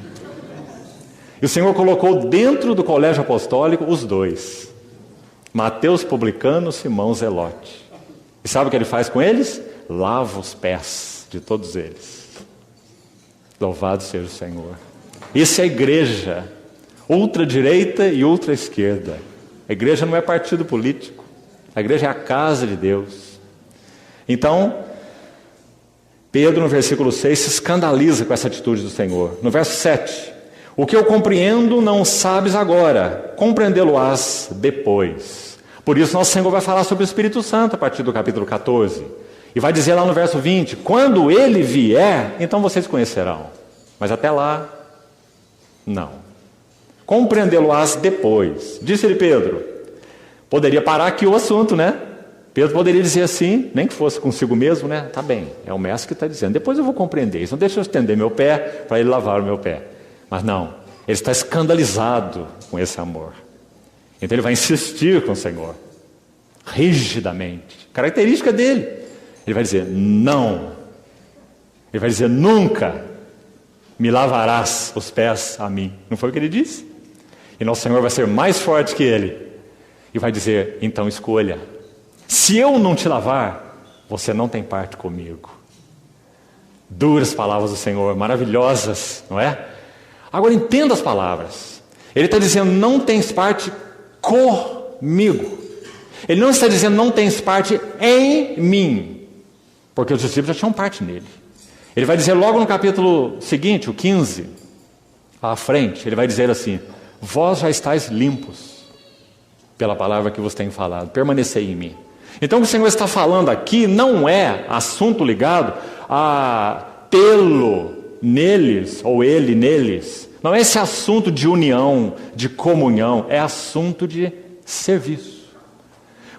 E o Senhor colocou dentro do colégio apostólico os dois. Mateus publicano, Simão Zelote. E sabe o que ele faz com eles? Lava os pés de todos eles. Louvado seja o Senhor. Isso é a igreja. Ultradireita e ultra-esquerda. A igreja não é partido político. A igreja é a casa de Deus. Então, Pedro no versículo 6 se escandaliza com essa atitude do Senhor. No verso 7... O que eu compreendo não sabes agora, compreendê-lo-ás depois. Por isso nosso Senhor vai falar sobre o Espírito Santo a partir do capítulo 14. E vai dizer lá no verso 20, quando ele vier, então vocês conhecerão. Mas até lá, não. Compreendê-lo-ás depois. Disse-lhe Pedro. Poderia parar aqui o assunto, né? Pedro poderia dizer assim, nem que fosse consigo mesmo, né? Tá bem, é o mestre que está dizendo. Depois eu vou compreender isso. Não deixa eu estender meu pé para ele lavar o meu pé. Mas não, ele está escandalizado com esse amor. Então ele vai insistir com o Senhor, rigidamente. Característica dele. Ele vai dizer, não. Ele vai dizer, nunca me lavarás os pés a mim. Não foi o que ele disse? E nosso Senhor vai ser mais forte que ele. E vai dizer, então escolha. Se eu não te lavar, você não tem parte comigo. Duras palavras do Senhor, maravilhosas, não é? Agora entenda as palavras. Ele está dizendo, não tens parte comigo. Ele não está dizendo, não tens parte em mim. Porque os discípulos já tinham parte nele. Ele vai dizer logo no capítulo seguinte, o 15, à frente, ele vai dizer assim, vós já estáis limpos pela palavra que vos tenho falado, permanecei em mim. Então o que o Senhor está falando aqui não é assunto ligado a tê-lo neles, ou ele neles. Não é esse assunto de união, de comunhão, é assunto de serviço.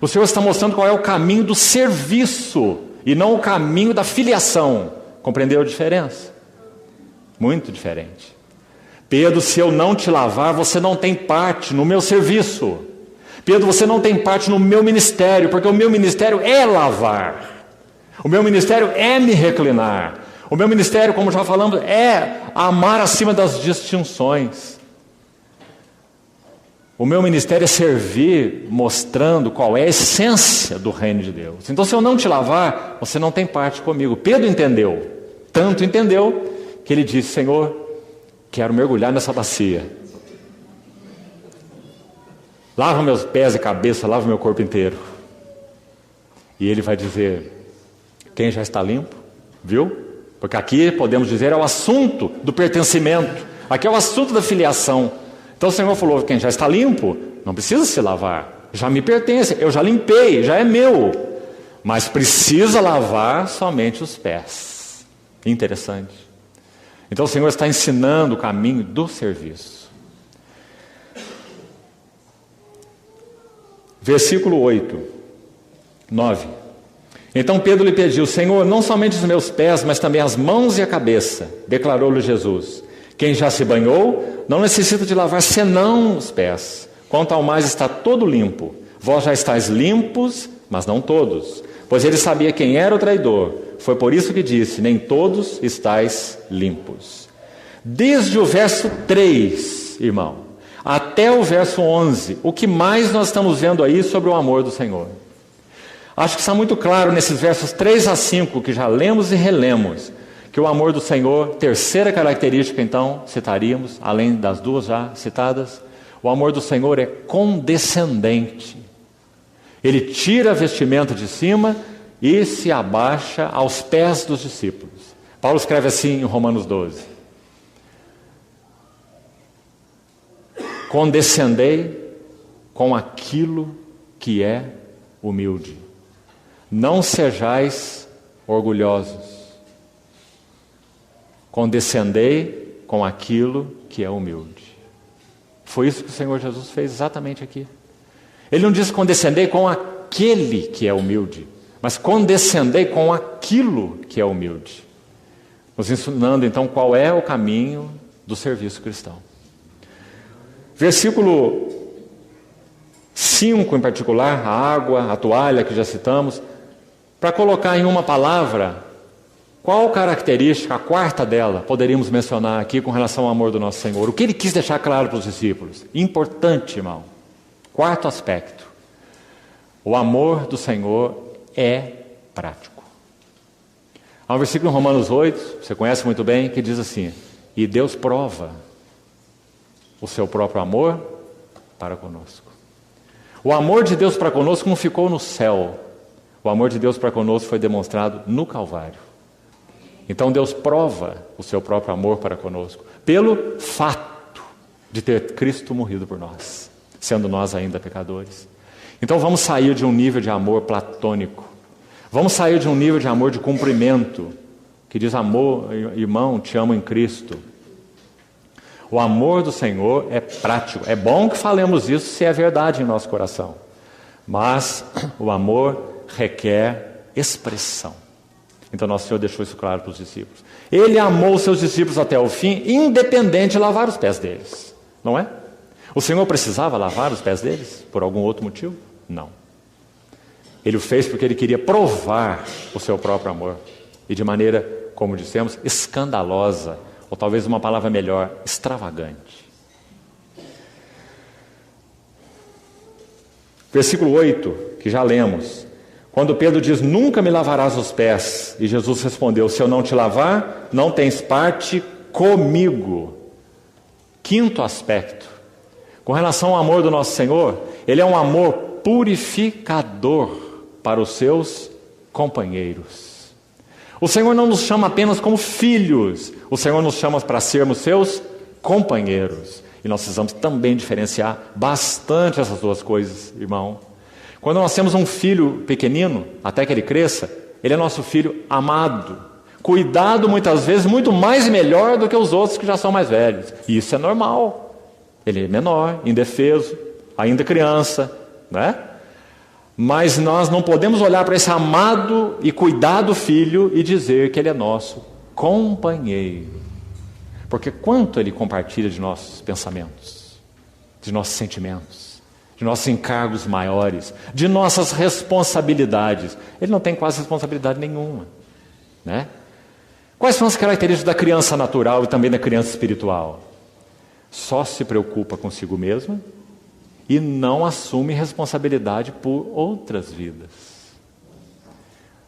O Senhor está mostrando qual é o caminho do serviço, e não o caminho da filiação. Compreendeu a diferença? Muito diferente. Pedro, se eu não te lavar, você não tem parte no meu serviço. Pedro, você não tem parte no meu ministério, porque o meu ministério é lavar. O meu ministério é me reclinar. O meu ministério, como já falamos, é amar acima das distinções. O meu ministério é servir, mostrando qual é a essência do reino de Deus. Então, se eu não te lavar, você não tem parte comigo. Pedro entendeu, tanto entendeu, que ele disse, Senhor, quero mergulhar nessa bacia. Lava meus pés e cabeça, lava meu corpo inteiro. E ele vai dizer, quem já está limpo, viu? Porque aqui, podemos dizer, é o assunto do pertencimento. Aqui é o assunto da filiação. Então o Senhor falou, quem já está limpo, não precisa se lavar. Já me pertence, eu já limpei, já é meu. Mas precisa lavar somente os pés. Interessante. Então o Senhor está ensinando o caminho do serviço. Versículo 8, 9. Então Pedro lhe pediu, Senhor, não somente os meus pés, mas também as mãos e a cabeça. Declarou-lhe Jesus, quem já se banhou, não necessita de lavar senão os pés. Quanto ao mais está todo limpo. Vós já estáis limpos, mas não todos. Pois ele sabia quem era o traidor. Foi por isso que disse, nem todos estáis limpos. Desde o verso 3, irmão, até o verso 11, o que mais nós estamos vendo aí sobre o amor do Senhor? Acho que está muito claro nesses versos 3 a 5, que já lemos e relemos, que o amor do Senhor, terceira característica então, citaríamos, além das duas já citadas, o amor do Senhor é condescendente. Ele tira a vestimenta de cima e se abaixa aos pés dos discípulos. Paulo escreve assim em Romanos 12. Condescendei com aquilo que é humilde. Não sejais orgulhosos. Condescendei com aquilo que é humilde. Foi isso que o Senhor Jesus fez exatamente aqui. Ele não disse condescendei com aquele que é humilde, mas condescendei com aquilo que é humilde. Nos ensinando então qual é o caminho do serviço cristão. Versículo 5 em particular, a água, a toalha que já citamos, para colocar em uma palavra, qual característica, a quarta dela, poderíamos mencionar aqui com relação ao amor do nosso Senhor? O que ele quis deixar claro para os discípulos? Importante, irmão. Quarto aspecto. O amor do Senhor é prático. Há um versículo em Romanos 8, você conhece muito bem, que diz assim, e Deus prova o seu próprio amor para conosco. O amor de Deus para conosco não ficou no céu. O amor de Deus para conosco foi demonstrado no Calvário. Então Deus prova o seu próprio amor para conosco pelo fato de ter Cristo morrido por nós, sendo nós ainda pecadores. Então vamos sair de um nível de amor platônico. Vamos sair de um nível de amor de cumprimento, que diz: amor, irmão, te amo em Cristo. O amor do Senhor é prático. É bom que falemos isso se é verdade em nosso coração. Mas o amor requer expressão. Então nosso Senhor deixou isso claro para os discípulos. Ele amou os seus discípulos até o fim, independente de lavar os pés deles. Não é? O Senhor precisava lavar os pés deles por algum outro motivo? Não. Ele o fez porque ele queria provar o seu próprio amor. E de maneira, como dissemos, escandalosa, ou talvez uma palavra melhor, extravagante. Versículo 8, que já lemos. Quando Pedro diz: nunca me lavarás os pés. E Jesus respondeu: se eu não te lavar, não tens parte comigo. Quinto aspecto. Com relação ao amor do nosso Senhor, ele é um amor purificador para os seus companheiros. O Senhor não nos chama apenas como filhos, o Senhor nos chama para sermos seus companheiros. E nós precisamos também diferenciar bastante essas duas coisas, irmão. Quando nós temos um filho pequenino, até que ele cresça, ele é nosso filho amado, cuidado muitas vezes muito mais e melhor do que os outros que já são mais velhos. E isso é normal. Ele é menor, indefeso, ainda criança, né? Mas nós não podemos olhar para esse amado e cuidado filho e dizer que ele é nosso companheiro. Porque quanto ele compartilha de nossos pensamentos, de nossos sentimentos, de nossos encargos maiores, de nossas responsabilidades. Ele não tem quase responsabilidade nenhuma, né? Quais são as características da criança natural e também da criança espiritual? Só se preocupa consigo mesma e não assume responsabilidade por outras vidas.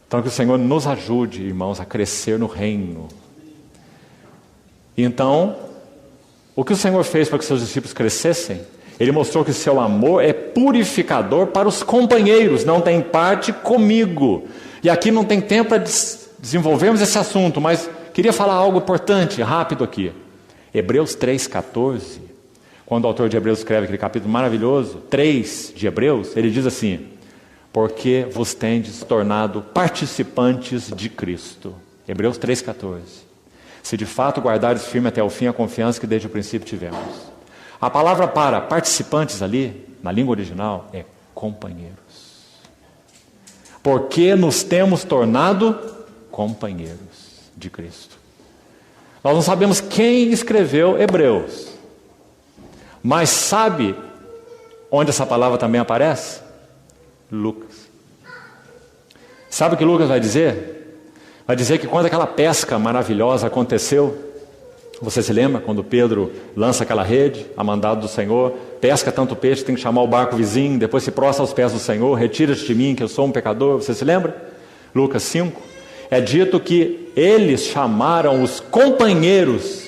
Então que o Senhor nos ajude, irmãos, a crescer no reino. Então, o que o Senhor fez para que seus discípulos crescessem? Ele mostrou que seu amor é purificador para os companheiros, não tem parte comigo. E aqui não tem tempo para desenvolvermos esse assunto, mas queria falar algo importante, rápido aqui. Hebreus 3,14, quando o autor de Hebreus escreve aquele capítulo maravilhoso, 3 de Hebreus, ele diz assim: porque vos tendes tornado participantes de Cristo. Hebreus 3,14. Se de fato guardares firme até o fim a confiança que desde o princípio tivemos. A palavra para participantes ali, na língua original, é companheiros. Porque nos temos tornado companheiros de Cristo. Nós não sabemos quem escreveu Hebreus, mas sabe onde essa palavra também aparece? Lucas. Sabe o que Lucas vai dizer? Vai dizer que quando aquela pesca maravilhosa aconteceu, você se lembra quando Pedro lança aquela rede, a mandado do Senhor, pesca tanto peixe, tem que chamar o barco vizinho, depois se prostra aos pés do Senhor, retira-te de mim que eu sou um pecador, você se lembra? Lucas 5. É dito que eles chamaram os companheiros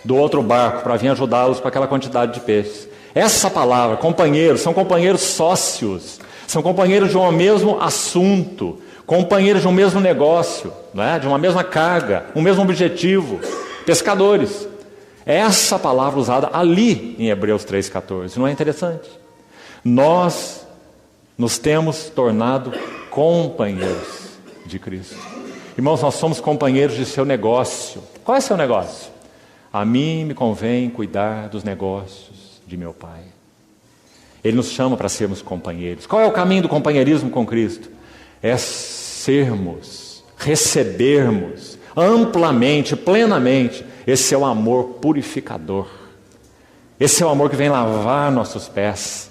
do outro barco para vir ajudá-los com aquela quantidade de peixes. Essa palavra, companheiros, são companheiros sócios, são companheiros de um mesmo assunto, companheiros de um mesmo negócio, né? De uma mesma carga, um mesmo objetivo, pescadores. Essa palavra usada ali em Hebreus 3,14, não é interessante? Nós nos temos tornado companheiros de Cristo. Irmãos, nós somos companheiros de seu negócio. Qual é seu negócio? A mim me convém cuidar dos negócios de meu Pai. Ele nos chama para sermos companheiros. Qual é o caminho do companheirismo com Cristo? É sermos, recebermos amplamente, plenamente esse seu amor purificador. Esse é o amor que vem lavar nossos pés.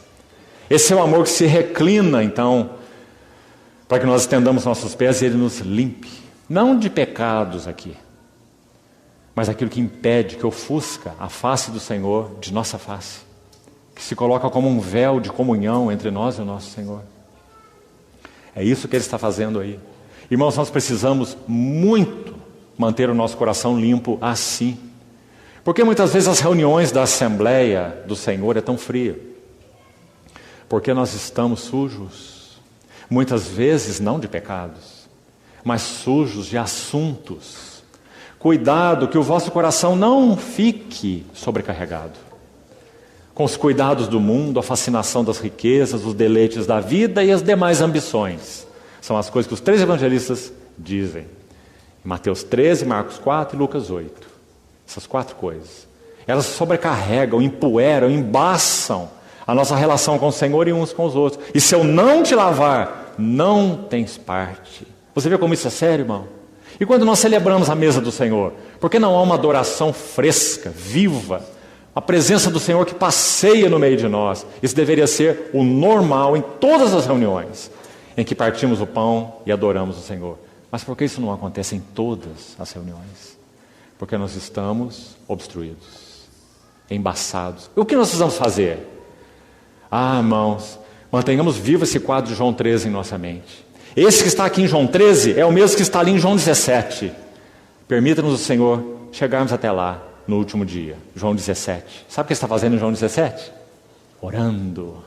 Esse é o amor que se reclina, então, para que nós estendamos nossos pés e Ele nos limpe. Não de pecados aqui, mas aquilo que impede, que ofusca a face do Senhor de nossa face, que se coloca como um véu de comunhão entre nós e o nosso Senhor. É isso que Ele está fazendo aí. Irmãos, nós precisamos muito manter o nosso coração limpo assim. Porque muitas vezes as reuniões da Assembleia do Senhor é tão fria. Porque nós estamos sujos. Muitas vezes não de pecados, mas sujos de assuntos. Cuidado que o vosso coração não fique sobrecarregado. com os cuidados do mundo, a fascinação das riquezas, os deleites da vida e as demais ambições. São as coisas que os 3 evangelistas dizem. Mateus 13, Marcos 4 e Lucas 8. Essas 4 coisas. Elas sobrecarregam, empoeiram, embaçam a nossa relação com o Senhor e uns com os outros. E se eu não te lavar, não tens parte. Você vê como isso é sério, irmão? E quando nós celebramos a mesa do Senhor, por que não há uma adoração fresca, viva, a presença do Senhor que passeia no meio de nós? Isso deveria ser o normal em todas as reuniões em que partimos o pão e adoramos o Senhor. Mas por que isso não acontece em todas as reuniões? Porque nós estamos obstruídos, embaçados. E o que nós precisamos fazer? Irmãos, mantenhamos vivo esse quadro de João 13 em nossa mente. Esse que está aqui em João 13 é o mesmo que está ali em João 17. Permita-nos o Senhor chegarmos até lá no último dia, João 17. Sabe o que ele está fazendo em João 17? Orando.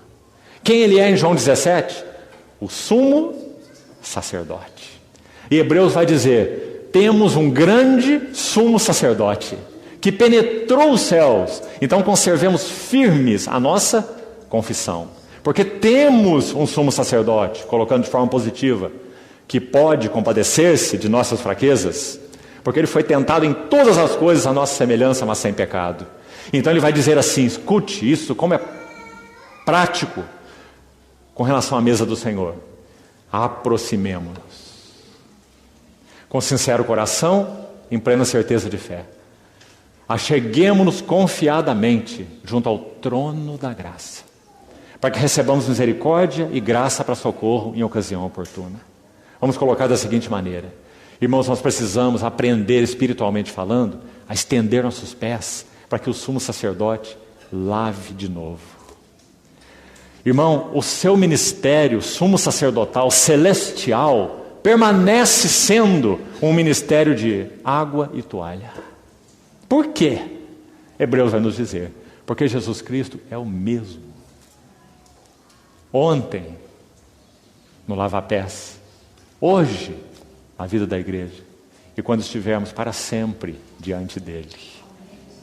Quem ele é em João 17? O sumo sacerdote. E Hebreus vai dizer, temos um grande sumo sacerdote, que penetrou os céus. Então conservemos firmes a nossa confissão. Porque temos um sumo sacerdote, colocando de forma positiva, que pode compadecer-se de nossas fraquezas, porque ele foi tentado em todas as coisas à nossa semelhança, mas sem pecado. Então ele vai dizer assim, escute isso, como é prático com relação à mesa do Senhor. Aproximemo-nos com sincero coração, em plena certeza de fé. Acheguemo-nos confiadamente junto ao trono da graça, para que recebamos misericórdia e graça para socorro em ocasião oportuna. Vamos colocar da seguinte maneira. Irmãos, nós precisamos aprender, espiritualmente falando, a estender nossos pés, para que o sumo sacerdote lave de novo. Irmão, o seu ministério sumo sacerdotal celestial permanece sendo um ministério de água e toalha. Por quê? Hebreus vai nos dizer, porque Jesus Cristo é o mesmo. Ontem, no lava-pés, hoje, na vida da igreja, e quando estivermos para sempre diante dele.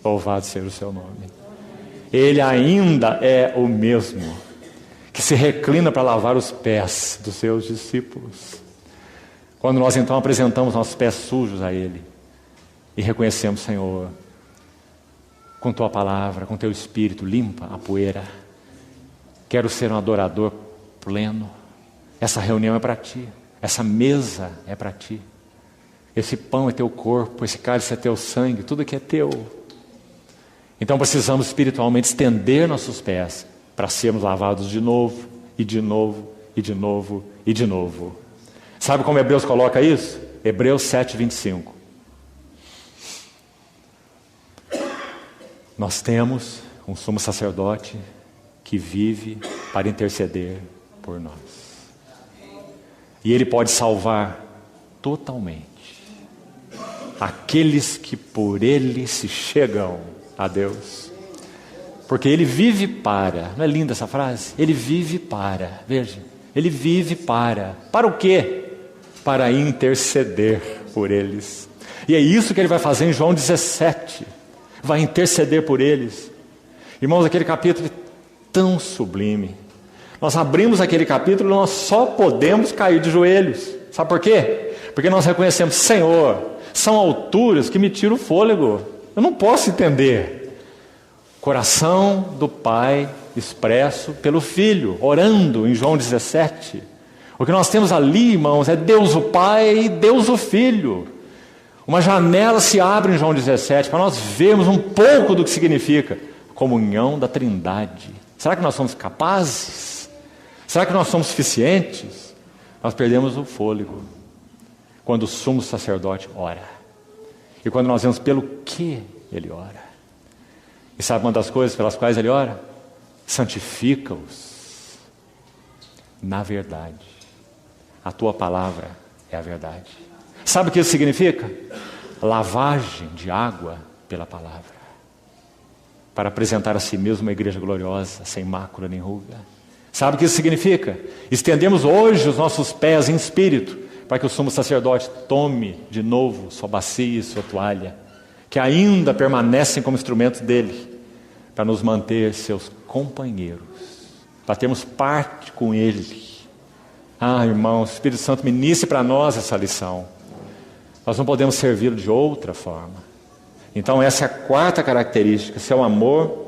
Louvado seja o seu nome. Ele ainda é o mesmo, que se reclina para lavar os pés dos seus discípulos. Quando nós então apresentamos nossos pés sujos a ele, e reconhecemos, Senhor, com tua palavra, com teu espírito, limpa a poeira. Quero ser um adorador pleno. Essa reunião é para ti. Essa mesa é para ti. Esse pão é teu corpo, esse cálice é teu sangue, tudo que é teu. Então precisamos espiritualmente estender nossos pés para sermos lavados de novo, e de novo, e de novo, e de novo. Sabe como Hebreus coloca isso? Hebreus 7:25. Nós temos um sumo sacerdote que vive para interceder por nós. E ele pode salvar totalmente aqueles que por ele se chegam a Deus. Porque ele vive para, não é linda essa frase? Ele vive para, veja, ele vive para o quê? Para interceder por eles. E é isso que ele vai fazer em João 17, vai interceder por eles. Irmãos, aquele capítulo é tão sublime. Nós abrimos aquele capítulo e nós só podemos cair de joelhos. Sabe por quê? Porque nós reconhecemos, Senhor, são alturas que me tiram o fôlego. Eu não posso entender. Coração do Pai expresso pelo Filho, orando em João 17. O que nós temos ali, irmãos, é Deus o Pai e Deus o Filho. Uma janela se abre em João 17 para nós vermos um pouco do que significa a comunhão da Trindade. Será que nós somos capazes? Será que nós somos suficientes? Nós perdemos o fôlego quando o sumo sacerdote ora. E quando nós vemos pelo que ele ora. E sabe uma das coisas pelas quais ele ora? Santifica-os na verdade. A tua palavra é a verdade. Sabe o que isso significa? Lavagem de água pela palavra. Para apresentar a si mesmo uma igreja gloriosa, sem mácula nem ruga. Sabe o que isso significa? Estendemos hoje os nossos pés em espírito, para que o sumo sacerdote tome de novo sua bacia e sua toalha, que ainda permanecem como instrumentos dele, para nos manter seus companheiros, para termos parte com Ele. Irmão, o Espírito Santo ministre para nós essa lição. Nós não podemos servi-lo de outra forma. Então essa é a quarta característica, seu amor.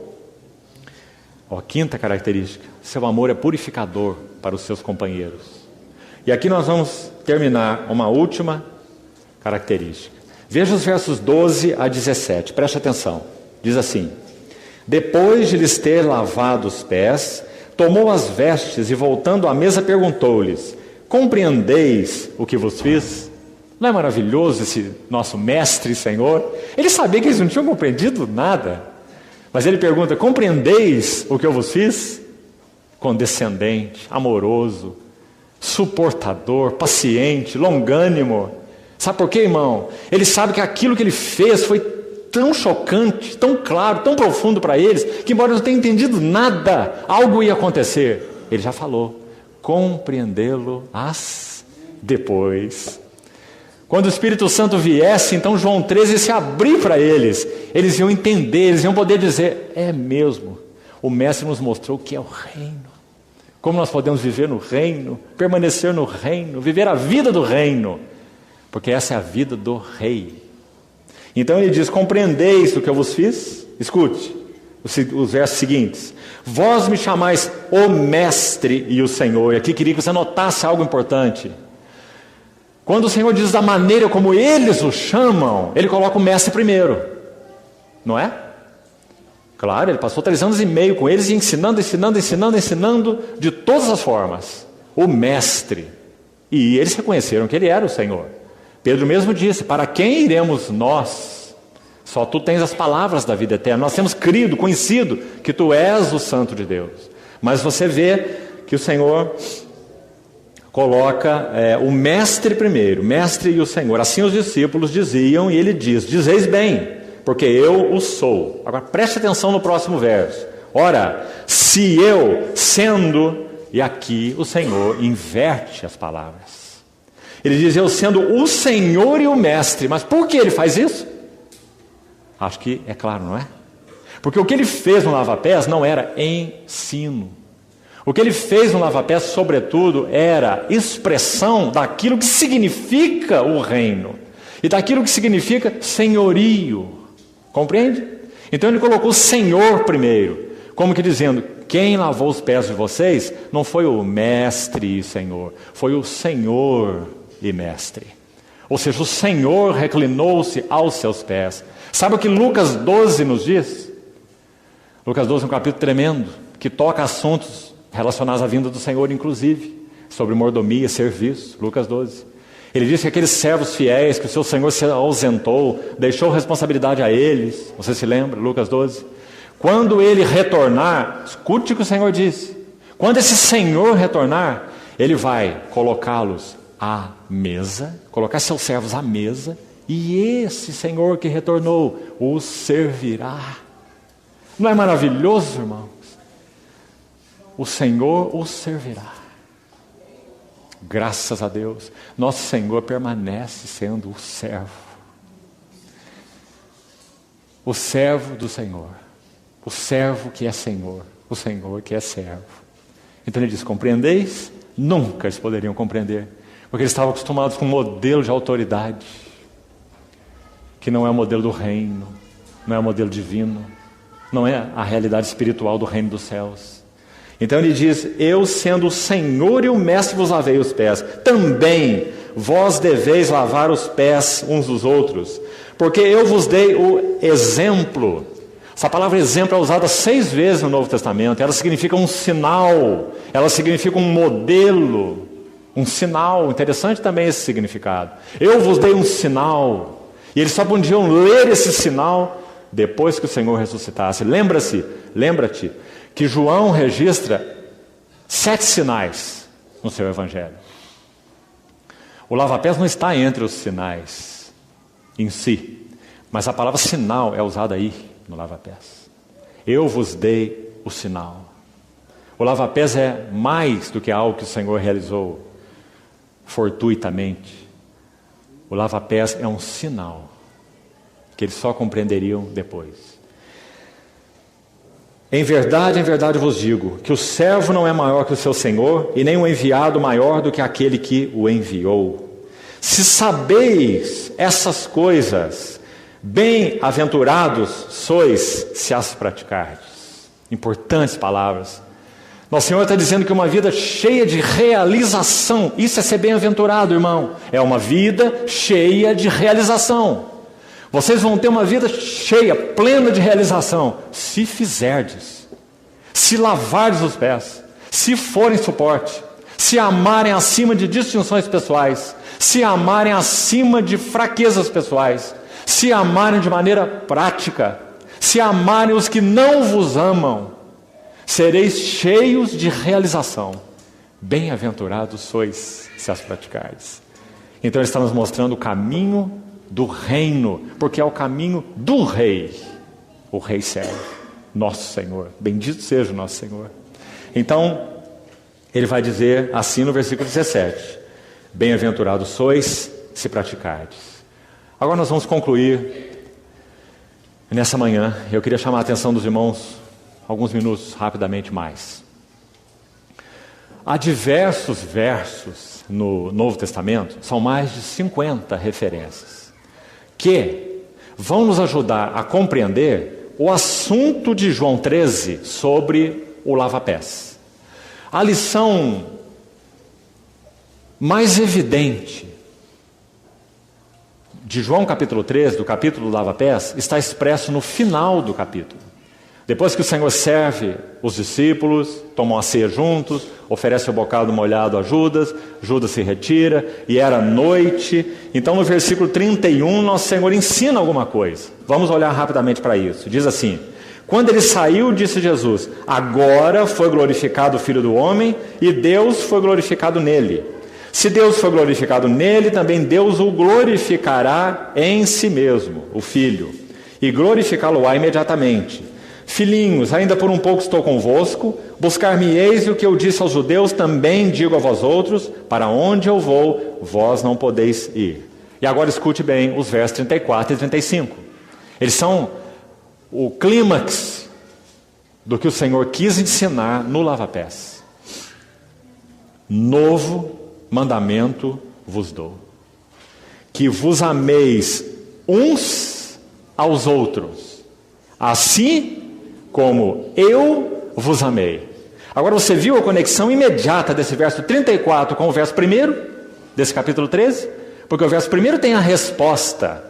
A quinta característica, seu amor é purificador para os seus companheiros. E aqui nós vamos terminar uma última característica. Veja os versos 12 a 17, preste atenção. Diz assim: depois de lhes ter lavado os pés, tomou as vestes e voltando à mesa perguntou-lhes: compreendeis o que vos fiz? Não é maravilhoso esse nosso mestre e Senhor? Ele sabia que eles não tinham compreendido nada, mas ele pergunta: compreendeis o que eu vos fiz? Condescendente, amoroso, suportador, paciente, longânimo. Sabe por quê, irmão? Ele sabe que aquilo que ele fez foi tão chocante, tão claro, tão profundo para eles, que embora não tenham entendido nada, algo ia acontecer. Ele já falou: compreendê-lo-ás depois. Quando o Espírito Santo viesse, então João 13 se abrir para eles, eles iam entender, eles iam poder dizer: é mesmo, o Mestre nos mostrou o que é o reino, como nós podemos viver no reino, permanecer no reino, viver a vida do reino, porque essa é a vida do rei. Então ele diz: compreendeis o que eu vos fiz? Escute os versos seguintes: vós me chamais o Mestre e o Senhor. E aqui queria que você notasse algo importante. Quando o Senhor diz da maneira como eles o chamam, ele coloca o Mestre primeiro, não é? Claro, ele passou 3 anos e meio com eles, ensinando de todas as formas. O Mestre. E eles reconheceram que ele era o Senhor. Pedro mesmo disse: para quem iremos nós? Só tu tens as palavras da vida eterna. Nós temos crido, conhecido que tu és o Santo de Deus. Mas você vê que o Senhor coloca o Mestre primeiro, Mestre e o Senhor. Assim os discípulos diziam, e ele diz: dizeis bem, porque eu o sou. Agora preste atenção no próximo verso. Ora, se eu sendo, e aqui o Senhor inverte as palavras. Ele diz: eu sendo o Senhor e o Mestre. Mas por que ele faz isso? Acho que é claro, não é? Porque o que ele fez no lava-pés não era ensino. O que ele fez no lava-pés, sobretudo, era expressão daquilo que significa o reino. E daquilo que significa senhorio. Compreende? Então ele colocou o Senhor primeiro. Como que dizendo: quem lavou os pés de vocês não foi o Mestre e Senhor, foi o Senhor e Mestre. Ou seja, o Senhor reclinou-se aos seus pés. Sabe o que Lucas 12 nos diz? Lucas 12 é um capítulo tremendo, que toca assuntos relacionados à vinda do Senhor, inclusive, sobre mordomia, serviço. Lucas 12. Ele diz que aqueles servos fiéis, que o seu Senhor se ausentou, deixou responsabilidade a eles. Você se lembra? Lucas 12. Quando ele retornar, escute o que o Senhor disse. Quando esse Senhor retornar, ele vai colocá-los à mesa, colocar seus servos à mesa, e esse Senhor que retornou os servirá. Não é maravilhoso, irmãos? O Senhor os servirá. Graças a Deus, nosso Senhor permanece sendo o servo. O servo do Senhor. O servo que é Senhor. O Senhor que é servo. Então ele diz: compreendeis? Nunca eles poderiam compreender, porque eles estavam acostumados com um modelo de autoridade, que não é o modelo do reino, não é o modelo divino, não é a realidade espiritual do reino dos céus. Então ele diz: eu sendo o Senhor e o Mestre vos lavei os pés, também vós deveis lavar os pés uns dos outros, porque eu vos dei o exemplo. Essa palavra exemplo é usada 6 vezes no Novo Testamento. Ela significa um sinal, ela significa um modelo, um sinal. Interessante também esse significado. Eu vos dei um sinal, e eles só podiam ler esse sinal depois que o Senhor ressuscitasse. Lembra-te que João registra 7 sinais no seu evangelho. O lava-pés não está entre os sinais em si, mas a palavra sinal é usada aí no lava-pés. Eu vos dei o sinal. O lava-pés é mais do que algo que o Senhor realizou fortuitamente. O lava-pés é um sinal que eles só compreenderiam depois. em verdade vos digo, que o servo não é maior que o seu senhor, e nem o enviado maior do que aquele que o enviou. Se sabeis essas coisas, bem-aventurados sois se as praticardes. Importantes palavras. Nosso Senhor está dizendo que uma vida cheia de realização, isso é ser bem-aventurado, irmão. É uma vida cheia de realização. Vocês vão ter uma vida cheia, plena de realização, se fizerdes, se lavardes os pés, se forem suporte, se amarem acima de distinções pessoais, se amarem acima de fraquezas pessoais, se amarem de maneira prática, se amarem os que não vos amam, sereis cheios de realização. Bem-aventurados sois se as praticardes. Então ele está nos mostrando o caminho do reino, porque é o caminho do rei. O rei serve, nosso Senhor. Bendito seja o nosso Senhor. Então, ele vai dizer assim no versículo 17: bem-aventurados sois se praticardes. Agora nós vamos concluir nessa manhã. Eu queria chamar a atenção dos irmãos alguns minutos, rapidamente mais. Há diversos versos no Novo Testamento, são mais de 50 referências, que vão nos ajudar a compreender o assunto de João 13 sobre o lava-pés. A lição mais evidente de João capítulo 13, do capítulo do lava-pés, está expresso no final do capítulo. Depois que o Senhor serve os discípulos, tomam a ceia juntos, oferece o bocado molhado a Judas, Judas se retira, e era noite. Então no versículo 31, nosso Senhor ensina alguma coisa. Vamos olhar rapidamente para isso. Diz assim: quando ele saiu, disse Jesus: agora foi glorificado o Filho do Homem, e Deus foi glorificado nele. Se Deus foi glorificado nele, também Deus o glorificará em si mesmo, o Filho, e glorificá-lo-á imediatamente. Filhinhos, ainda por um pouco estou convosco, buscar-me-eis, e o que eu disse aos judeus também digo a vós outros: para onde eu vou, vós não podeis ir. E agora escute bem os versos 34 e 35. Eles são o clímax do que o Senhor quis ensinar no lava-pés. Novo mandamento vos dou, que vos ameis uns aos outros, assim como eu vos amei. Agora você viu a conexão imediata desse verso 34 com o verso 1 desse capítulo 13? Porque o verso 1 tem a resposta.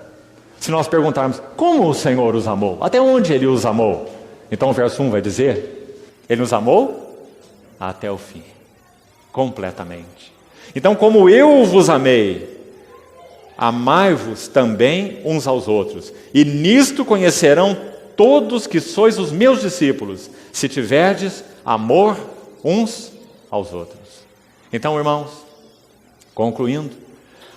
Se nós perguntarmos como o Senhor os amou, até onde Ele os amou, então o verso 1 vai dizer: Ele nos amou até o fim, completamente. Então, como eu vos amei, amai-vos também uns aos outros, e nisto conhecerão todos que sois os meus discípulos, se tiverdes amor uns aos outros. Então, irmãos, concluindo,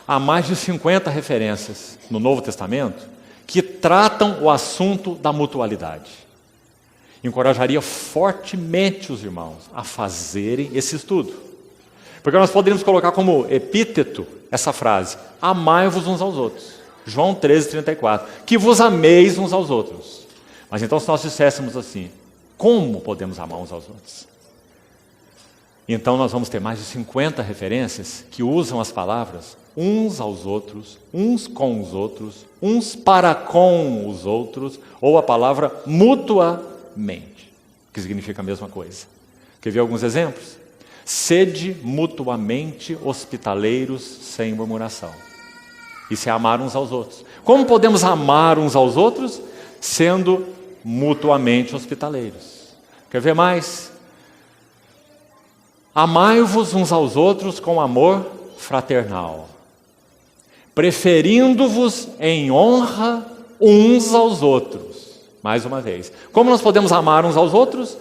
há mais de 50 referências no Novo Testamento que tratam o assunto da mutualidade. Encorajaria fortemente os irmãos a fazerem esse estudo, porque nós poderíamos colocar como epíteto essa frase: amai-vos uns aos outros. João 13, 34. Que vos ameis uns aos outros. Mas então, se nós disséssemos assim: como podemos amar uns aos outros? Então nós vamos ter mais de 50 referências que usam as palavras uns aos outros, uns com os outros, uns para com os outros, ou a palavra mutuamente, que significa a mesma coisa. Quer ver alguns exemplos? Sede mutuamente hospitaleiros sem murmuração. Isso é amar uns aos outros. Como podemos amar uns aos outros? Sendo mutuamente hospitaleiros. Quer ver mais? Amai-vos uns aos outros com amor fraternal, preferindo-vos em honra uns aos outros. Mais uma vez, como nós podemos amar uns aos outros?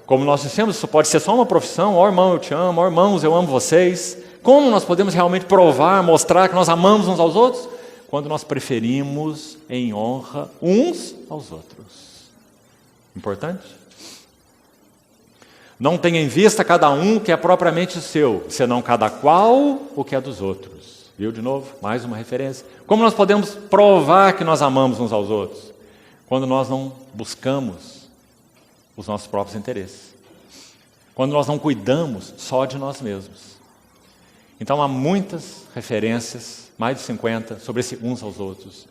Como nós dissemos, isso pode ser só uma profissão: ó irmão, eu te amo, ó irmãos, eu amo vocês. Como nós podemos realmente provar, mostrar que nós amamos uns aos outros? Quando nós preferimos em honra uns aos outros. Importante? Não tenha em vista cada um o que é propriamente seu, senão cada qual o que é dos outros. Viu de novo? Mais uma referência. Como nós podemos provar que nós amamos uns aos outros? Quando nós não buscamos os nossos próprios interesses. Quando nós não cuidamos só de nós mesmos. Então há muitas referências, mais de 50, sobre esse uns aos outros.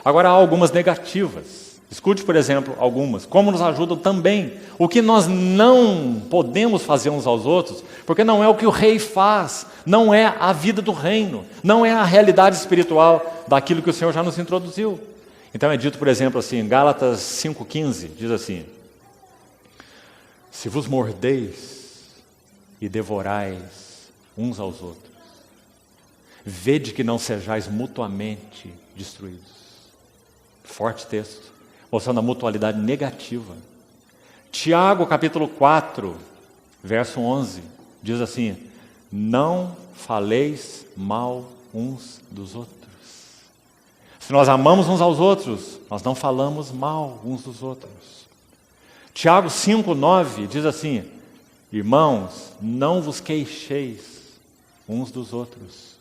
Agora há algumas negativas. Escute, por exemplo, algumas. Como nos ajudam também. O que nós não podemos fazer uns aos outros, porque não é o que o rei faz, não é a vida do reino, não é a realidade espiritual daquilo que o Senhor já nos introduziu. Então é dito, por exemplo, assim, em Gálatas 5,15, diz assim: se vos mordeis e devorais uns aos outros, vede que não sejais mutuamente destruídos. Forte texto, mostrando a mutualidade negativa. Tiago, capítulo 4, verso 11, diz assim: não faleis mal uns dos outros. Se nós amamos uns aos outros, nós não falamos mal uns dos outros. Tiago 5,9 diz assim: irmãos, não vos queixeis uns dos outros.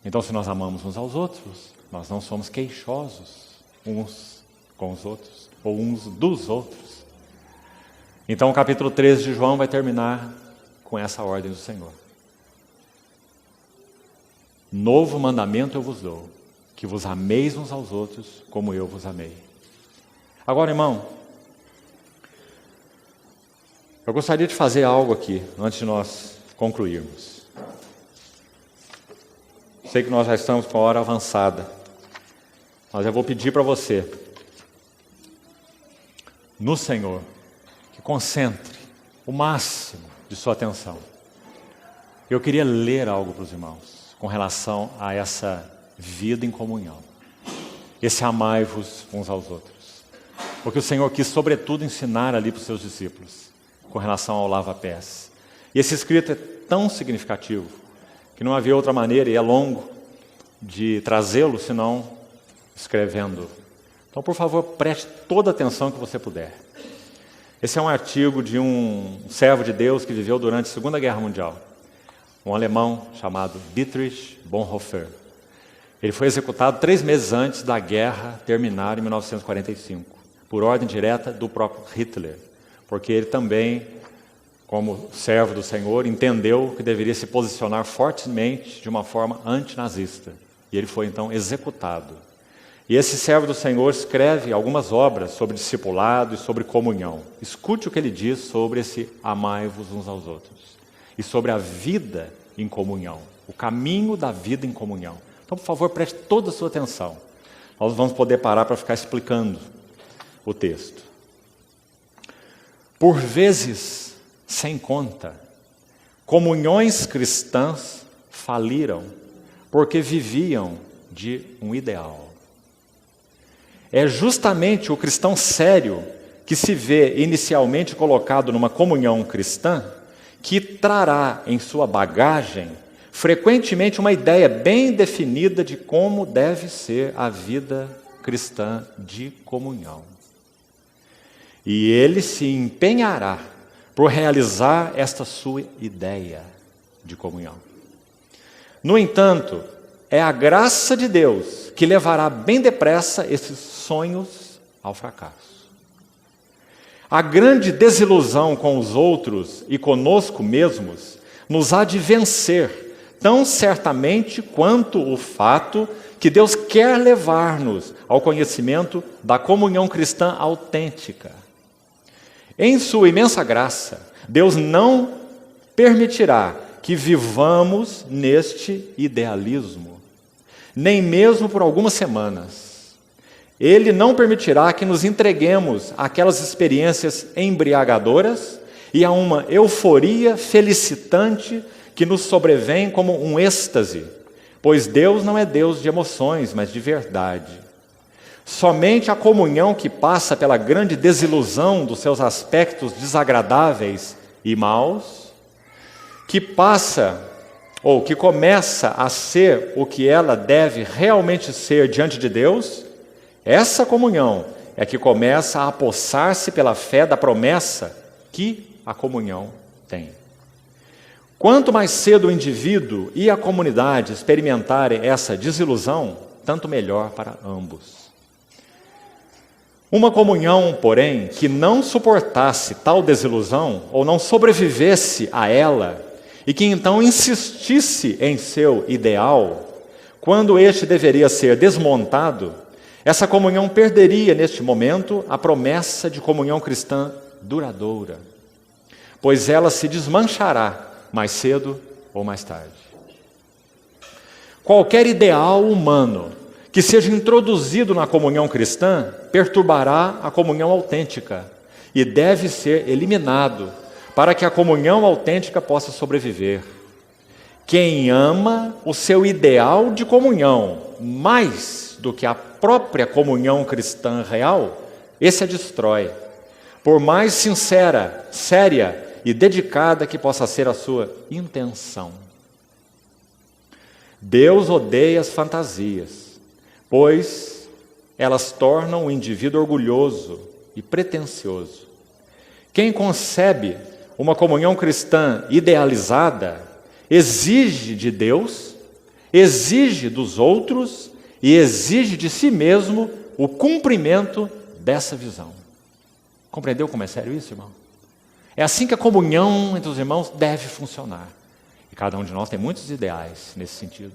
Então, se nós amamos uns aos outros, nós não somos queixosos uns com os outros, ou uns dos outros. Então o capítulo 13 de João vai terminar com essa ordem do Senhor: novo mandamento eu vos dou, que vos ameis uns aos outros como eu vos amei. Agora, irmão, eu gostaria de fazer algo aqui, antes de nós concluirmos. Sei que nós já estamos com a hora avançada, mas eu vou pedir para você, no Senhor, que concentre o máximo de sua atenção. Eu queria ler algo para os irmãos, com relação a essa vida em comunhão. Esse amai-vos uns aos outros. Porque o Senhor quis, sobretudo, ensinar ali para os seus discípulos, com relação ao lava-pés. E esse escrito é tão significativo, que não havia outra maneira, e é longo, de trazê-lo, senão escrevendo. Então, por favor, preste toda a atenção que você puder. Esse é um artigo de um servo de Deus que viveu durante a Segunda Guerra Mundial. Um alemão chamado Dietrich Bonhoeffer. Ele foi executado 3 meses antes da guerra terminar em 1945, por ordem direta do próprio Hitler, porque ele também, como servo do Senhor, entendeu que deveria se posicionar fortemente de uma forma antinazista. E ele foi então executado. E esse servo do Senhor escreve algumas obras sobre discipulado e sobre comunhão. Escute o que ele diz sobre esse amai-vos uns aos outros. E sobre a vida em comunhão. O caminho da vida em comunhão. Então, por favor, preste toda a sua atenção. Nós vamos poder parar para ficar explicando o texto. Por vezes, sem conta, comunhões cristãs faliram porque viviam de um ideal. É justamente o cristão sério que se vê inicialmente colocado numa comunhão cristã que trará em sua bagagem frequentemente uma ideia bem definida de como deve ser a vida cristã de comunhão. E ele se empenhará por realizar esta sua ideia de comunhão. No entanto, é a graça de Deus que levará bem depressa esses sonhos ao fracasso. A grande desilusão com os outros e conosco mesmos nos há de vencer, tão certamente quanto o fato que Deus quer levar-nos ao conhecimento da comunhão cristã autêntica. Em sua imensa graça, Deus não permitirá que vivamos neste idealismo, nem mesmo por algumas semanas. Ele não permitirá que nos entreguemos àquelas experiências embriagadoras e a uma euforia felicitante que nos sobrevém como um êxtase, pois Deus não é Deus de emoções, mas de verdade. Somente a comunhão que passa pela grande desilusão dos seus aspectos desagradáveis e maus, que passa ou que começa a ser o que ela deve realmente ser diante de Deus, essa comunhão é que começa a apossar-se pela fé da promessa que a comunhão tem. Quanto mais cedo o indivíduo e a comunidade experimentarem essa desilusão, tanto melhor para ambos. Uma comunhão, porém, que não suportasse tal desilusão, ou não sobrevivesse a ela, e que então insistisse em seu ideal, quando este deveria ser desmontado, essa comunhão perderia, neste momento, a promessa de comunhão cristã duradoura, pois ela se desmanchará mais cedo ou mais tarde. Qualquer ideal humano que seja introduzido na comunhão cristã perturbará a comunhão autêntica e deve ser eliminado para que a comunhão autêntica possa sobreviver. Quem ama o seu ideal de comunhão mais do que a própria comunhão cristã real, esse a destrói, por mais sincera, séria e dedicada que possa ser a sua intenção. Deus odeia as fantasias, pois elas tornam o indivíduo orgulhoso e pretensioso. Quem concebe uma comunhão cristã idealizada exige de Deus, exige dos outros e exige de si mesmo o cumprimento dessa visão. Compreendeu como é sério isso, irmão? É assim que a comunhão entre os irmãos deve funcionar. E cada um de nós tem muitos ideais nesse sentido.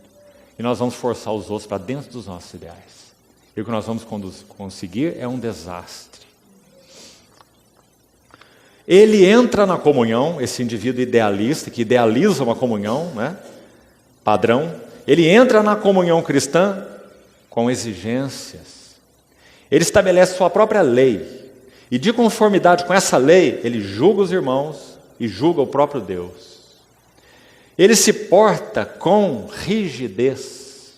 E nós vamos forçar os outros para dentro dos nossos ideais. E o que nós vamos conseguir é um desastre. Ele entra na comunhão, esse indivíduo idealista, que idealiza uma comunhão, né, padrão, ele entra na comunhão cristã com exigências. Ele estabelece sua própria lei. E de conformidade com essa lei, ele julga os irmãos e julga o próprio Deus. Ele se porta com rigidez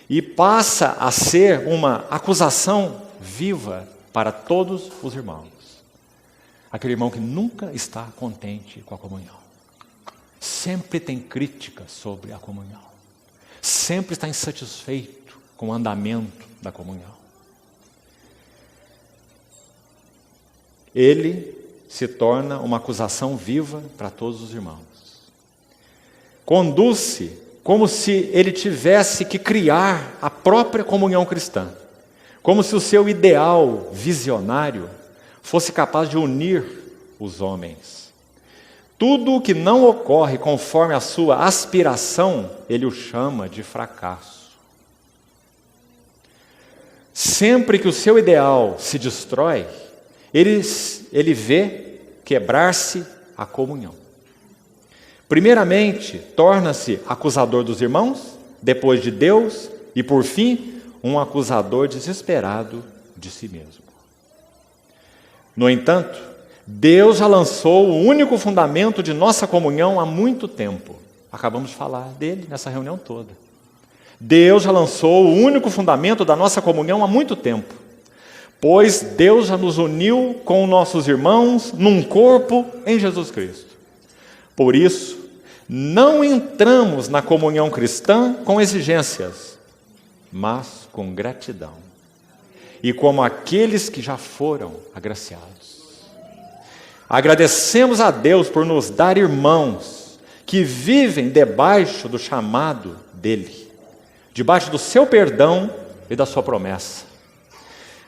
e passa a ser uma acusação viva para todos os irmãos. Aquele irmão que nunca está contente com a comunhão. Sempre tem críticas sobre a comunhão. Sempre está insatisfeito com o andamento da comunhão. Ele se torna uma acusação viva para todos os irmãos. Conduz-se como se ele tivesse que criar a própria comunhão cristã, como se o seu ideal visionário fosse capaz de unir os homens. Tudo o que não ocorre conforme a sua aspiração, ele o chama de fracasso. Sempre que o seu ideal se destrói, ele vê quebrar-se a comunhão. Primeiramente, torna-se acusador dos irmãos, depois de Deus, e por fim, um acusador desesperado de si mesmo. No entanto, Deus já lançou o único fundamento de nossa comunhão há muito tempo. Acabamos de falar dele nessa reunião toda. Deus já lançou o único fundamento da nossa comunhão há muito tempo. Pois Deus já nos uniu com nossos irmãos num corpo em Jesus Cristo. Por isso, não entramos na comunhão cristã com exigências, mas com gratidão. E como aqueles que já foram agraciados. Agradecemos a Deus por nos dar irmãos que vivem debaixo do chamado dEle, debaixo do seu perdão e da sua promessa.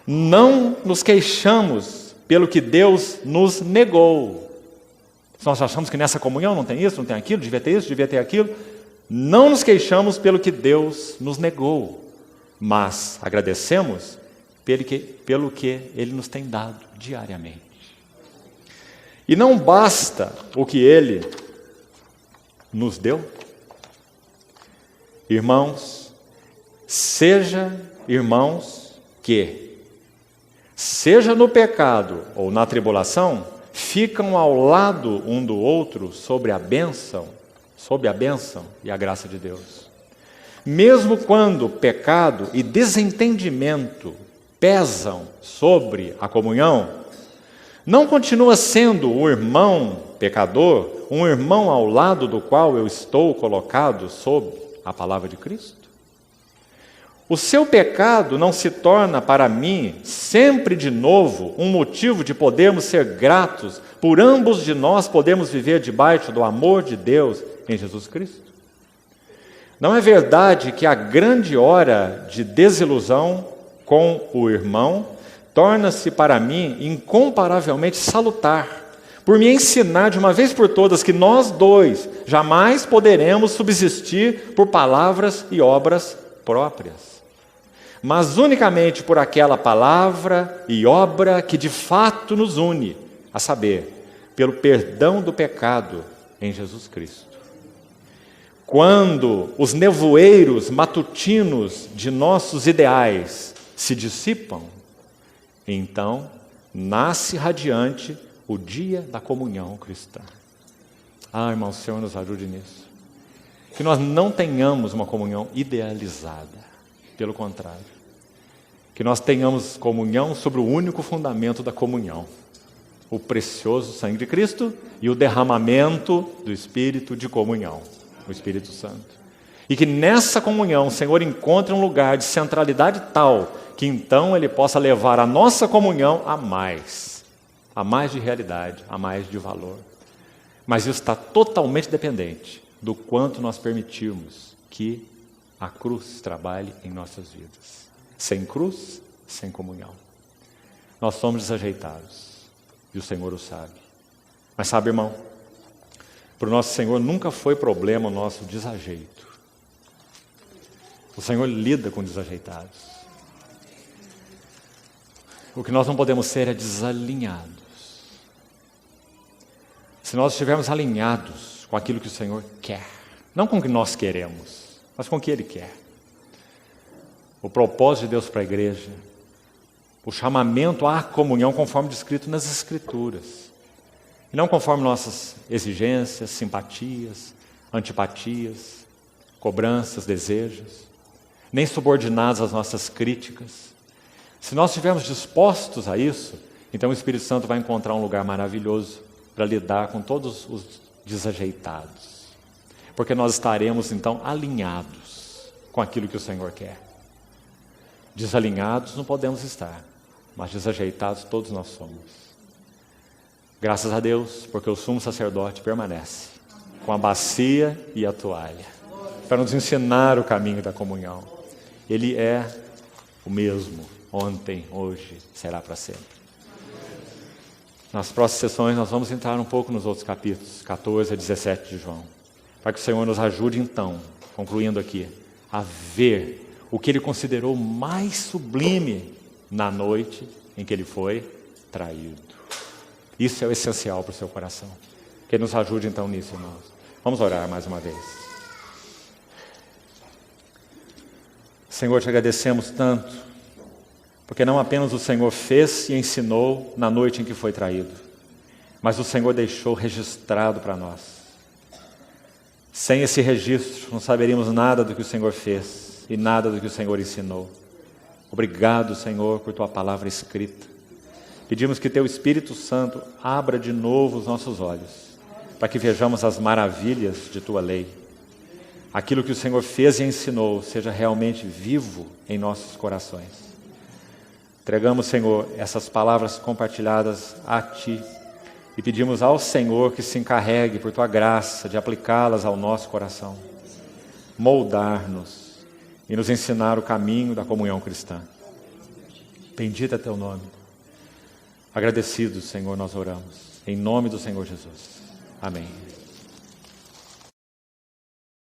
Não nos queixamos pelo que Deus nos negou. Se nós achamos que nessa comunhão não tem isso, não tem aquilo, devia ter isso, devia ter aquilo, não nos queixamos pelo que Deus nos negou, mas agradecemos pelo que Ele nos tem dado diariamente. E não basta o que Ele nos deu. Irmãos, seja no pecado ou na tribulação, ficam ao lado um do outro sob a bênção e a graça de Deus. Mesmo quando pecado e desentendimento pesam sobre a comunhão, não continua sendo o irmão pecador, um irmão ao lado do qual eu estou colocado sob a palavra de Cristo? O seu pecado não se torna para mim sempre de novo um motivo de podermos ser gratos por ambos de nós podermos viver debaixo do amor de Deus em Jesus Cristo? Não é verdade que a grande hora de desilusão com o irmão torna-se para mim incomparavelmente salutar, por me ensinar de uma vez por todas que nós dois jamais poderemos subsistir por palavras e obras próprias, mas unicamente por aquela palavra e obra que de fato nos une, a saber, pelo perdão do pecado em Jesus Cristo. Quando os nevoeiros matutinos de nossos ideais se dissipam, então nasce radiante o dia da comunhão cristã. Irmão, o Senhor nos ajude nisso. Que nós não tenhamos uma comunhão idealizada. Pelo contrário. Que nós tenhamos comunhão sobre o único fundamento da comunhão. O precioso sangue de Cristo e o derramamento do Espírito de comunhão. O Espírito Santo. E que nessa comunhão o Senhor encontre um lugar de centralidade tal que então Ele possa levar a nossa comunhão a mais de realidade, a mais de valor. Mas isso está totalmente dependente do quanto nós permitirmos que a cruz trabalhe em nossas vidas. Sem cruz, sem comunhão. Nós somos desajeitados, e o Senhor o sabe. Mas sabe, irmão, para o nosso Senhor nunca foi problema o nosso desajeito. O Senhor lida com desajeitados. O que nós não podemos ser é desalinhados. Se nós estivermos alinhados com aquilo que o Senhor quer, não com o que nós queremos, mas com o que Ele quer. O propósito de Deus para a igreja, o chamamento à comunhão conforme descrito nas Escrituras, e não conforme nossas exigências, simpatias, antipatias, cobranças, desejos, nem subordinados às nossas críticas. Se nós estivermos dispostos a isso, então o Espírito Santo vai encontrar um lugar maravilhoso para lidar com todos os desajeitados. Porque nós estaremos então alinhados com aquilo que o Senhor quer. Desalinhados não podemos estar, mas desajeitados todos nós somos. Graças a Deus, porque o sumo sacerdote permanece com a bacia e a toalha, para nos ensinar o caminho da comunhão. Ele é o mesmo, ontem, hoje, será para sempre. Nas próximas sessões nós vamos entrar um pouco nos outros capítulos, 14 a 17 de João, para que o Senhor nos ajude então, concluindo aqui, a ver o que Ele considerou mais sublime na noite em que Ele foi traído. Isso é o essencial para o seu coração. Que Ele nos ajude então nisso, irmãos. Vamos orar mais uma vez. Senhor, te agradecemos tanto, porque não apenas o Senhor fez e ensinou na noite em que foi traído, mas o Senhor deixou registrado para nós. Sem esse registro, não saberíamos nada do que o Senhor fez e nada do que o Senhor ensinou. Obrigado, Senhor, por Tua palavra escrita. Pedimos que Teu Espírito Santo abra de novo os nossos olhos, para que vejamos as maravilhas de Tua lei. Aquilo que o Senhor fez e ensinou seja realmente vivo em nossos corações. Entregamos, Senhor, essas palavras compartilhadas a Ti e pedimos ao Senhor que se encarregue, por Tua graça, de aplicá-las ao nosso coração, moldar-nos e nos ensinar o caminho da comunhão cristã. Bendito é Teu nome. Agradecidos, Senhor, nós oramos. Em nome do Senhor Jesus. Amém.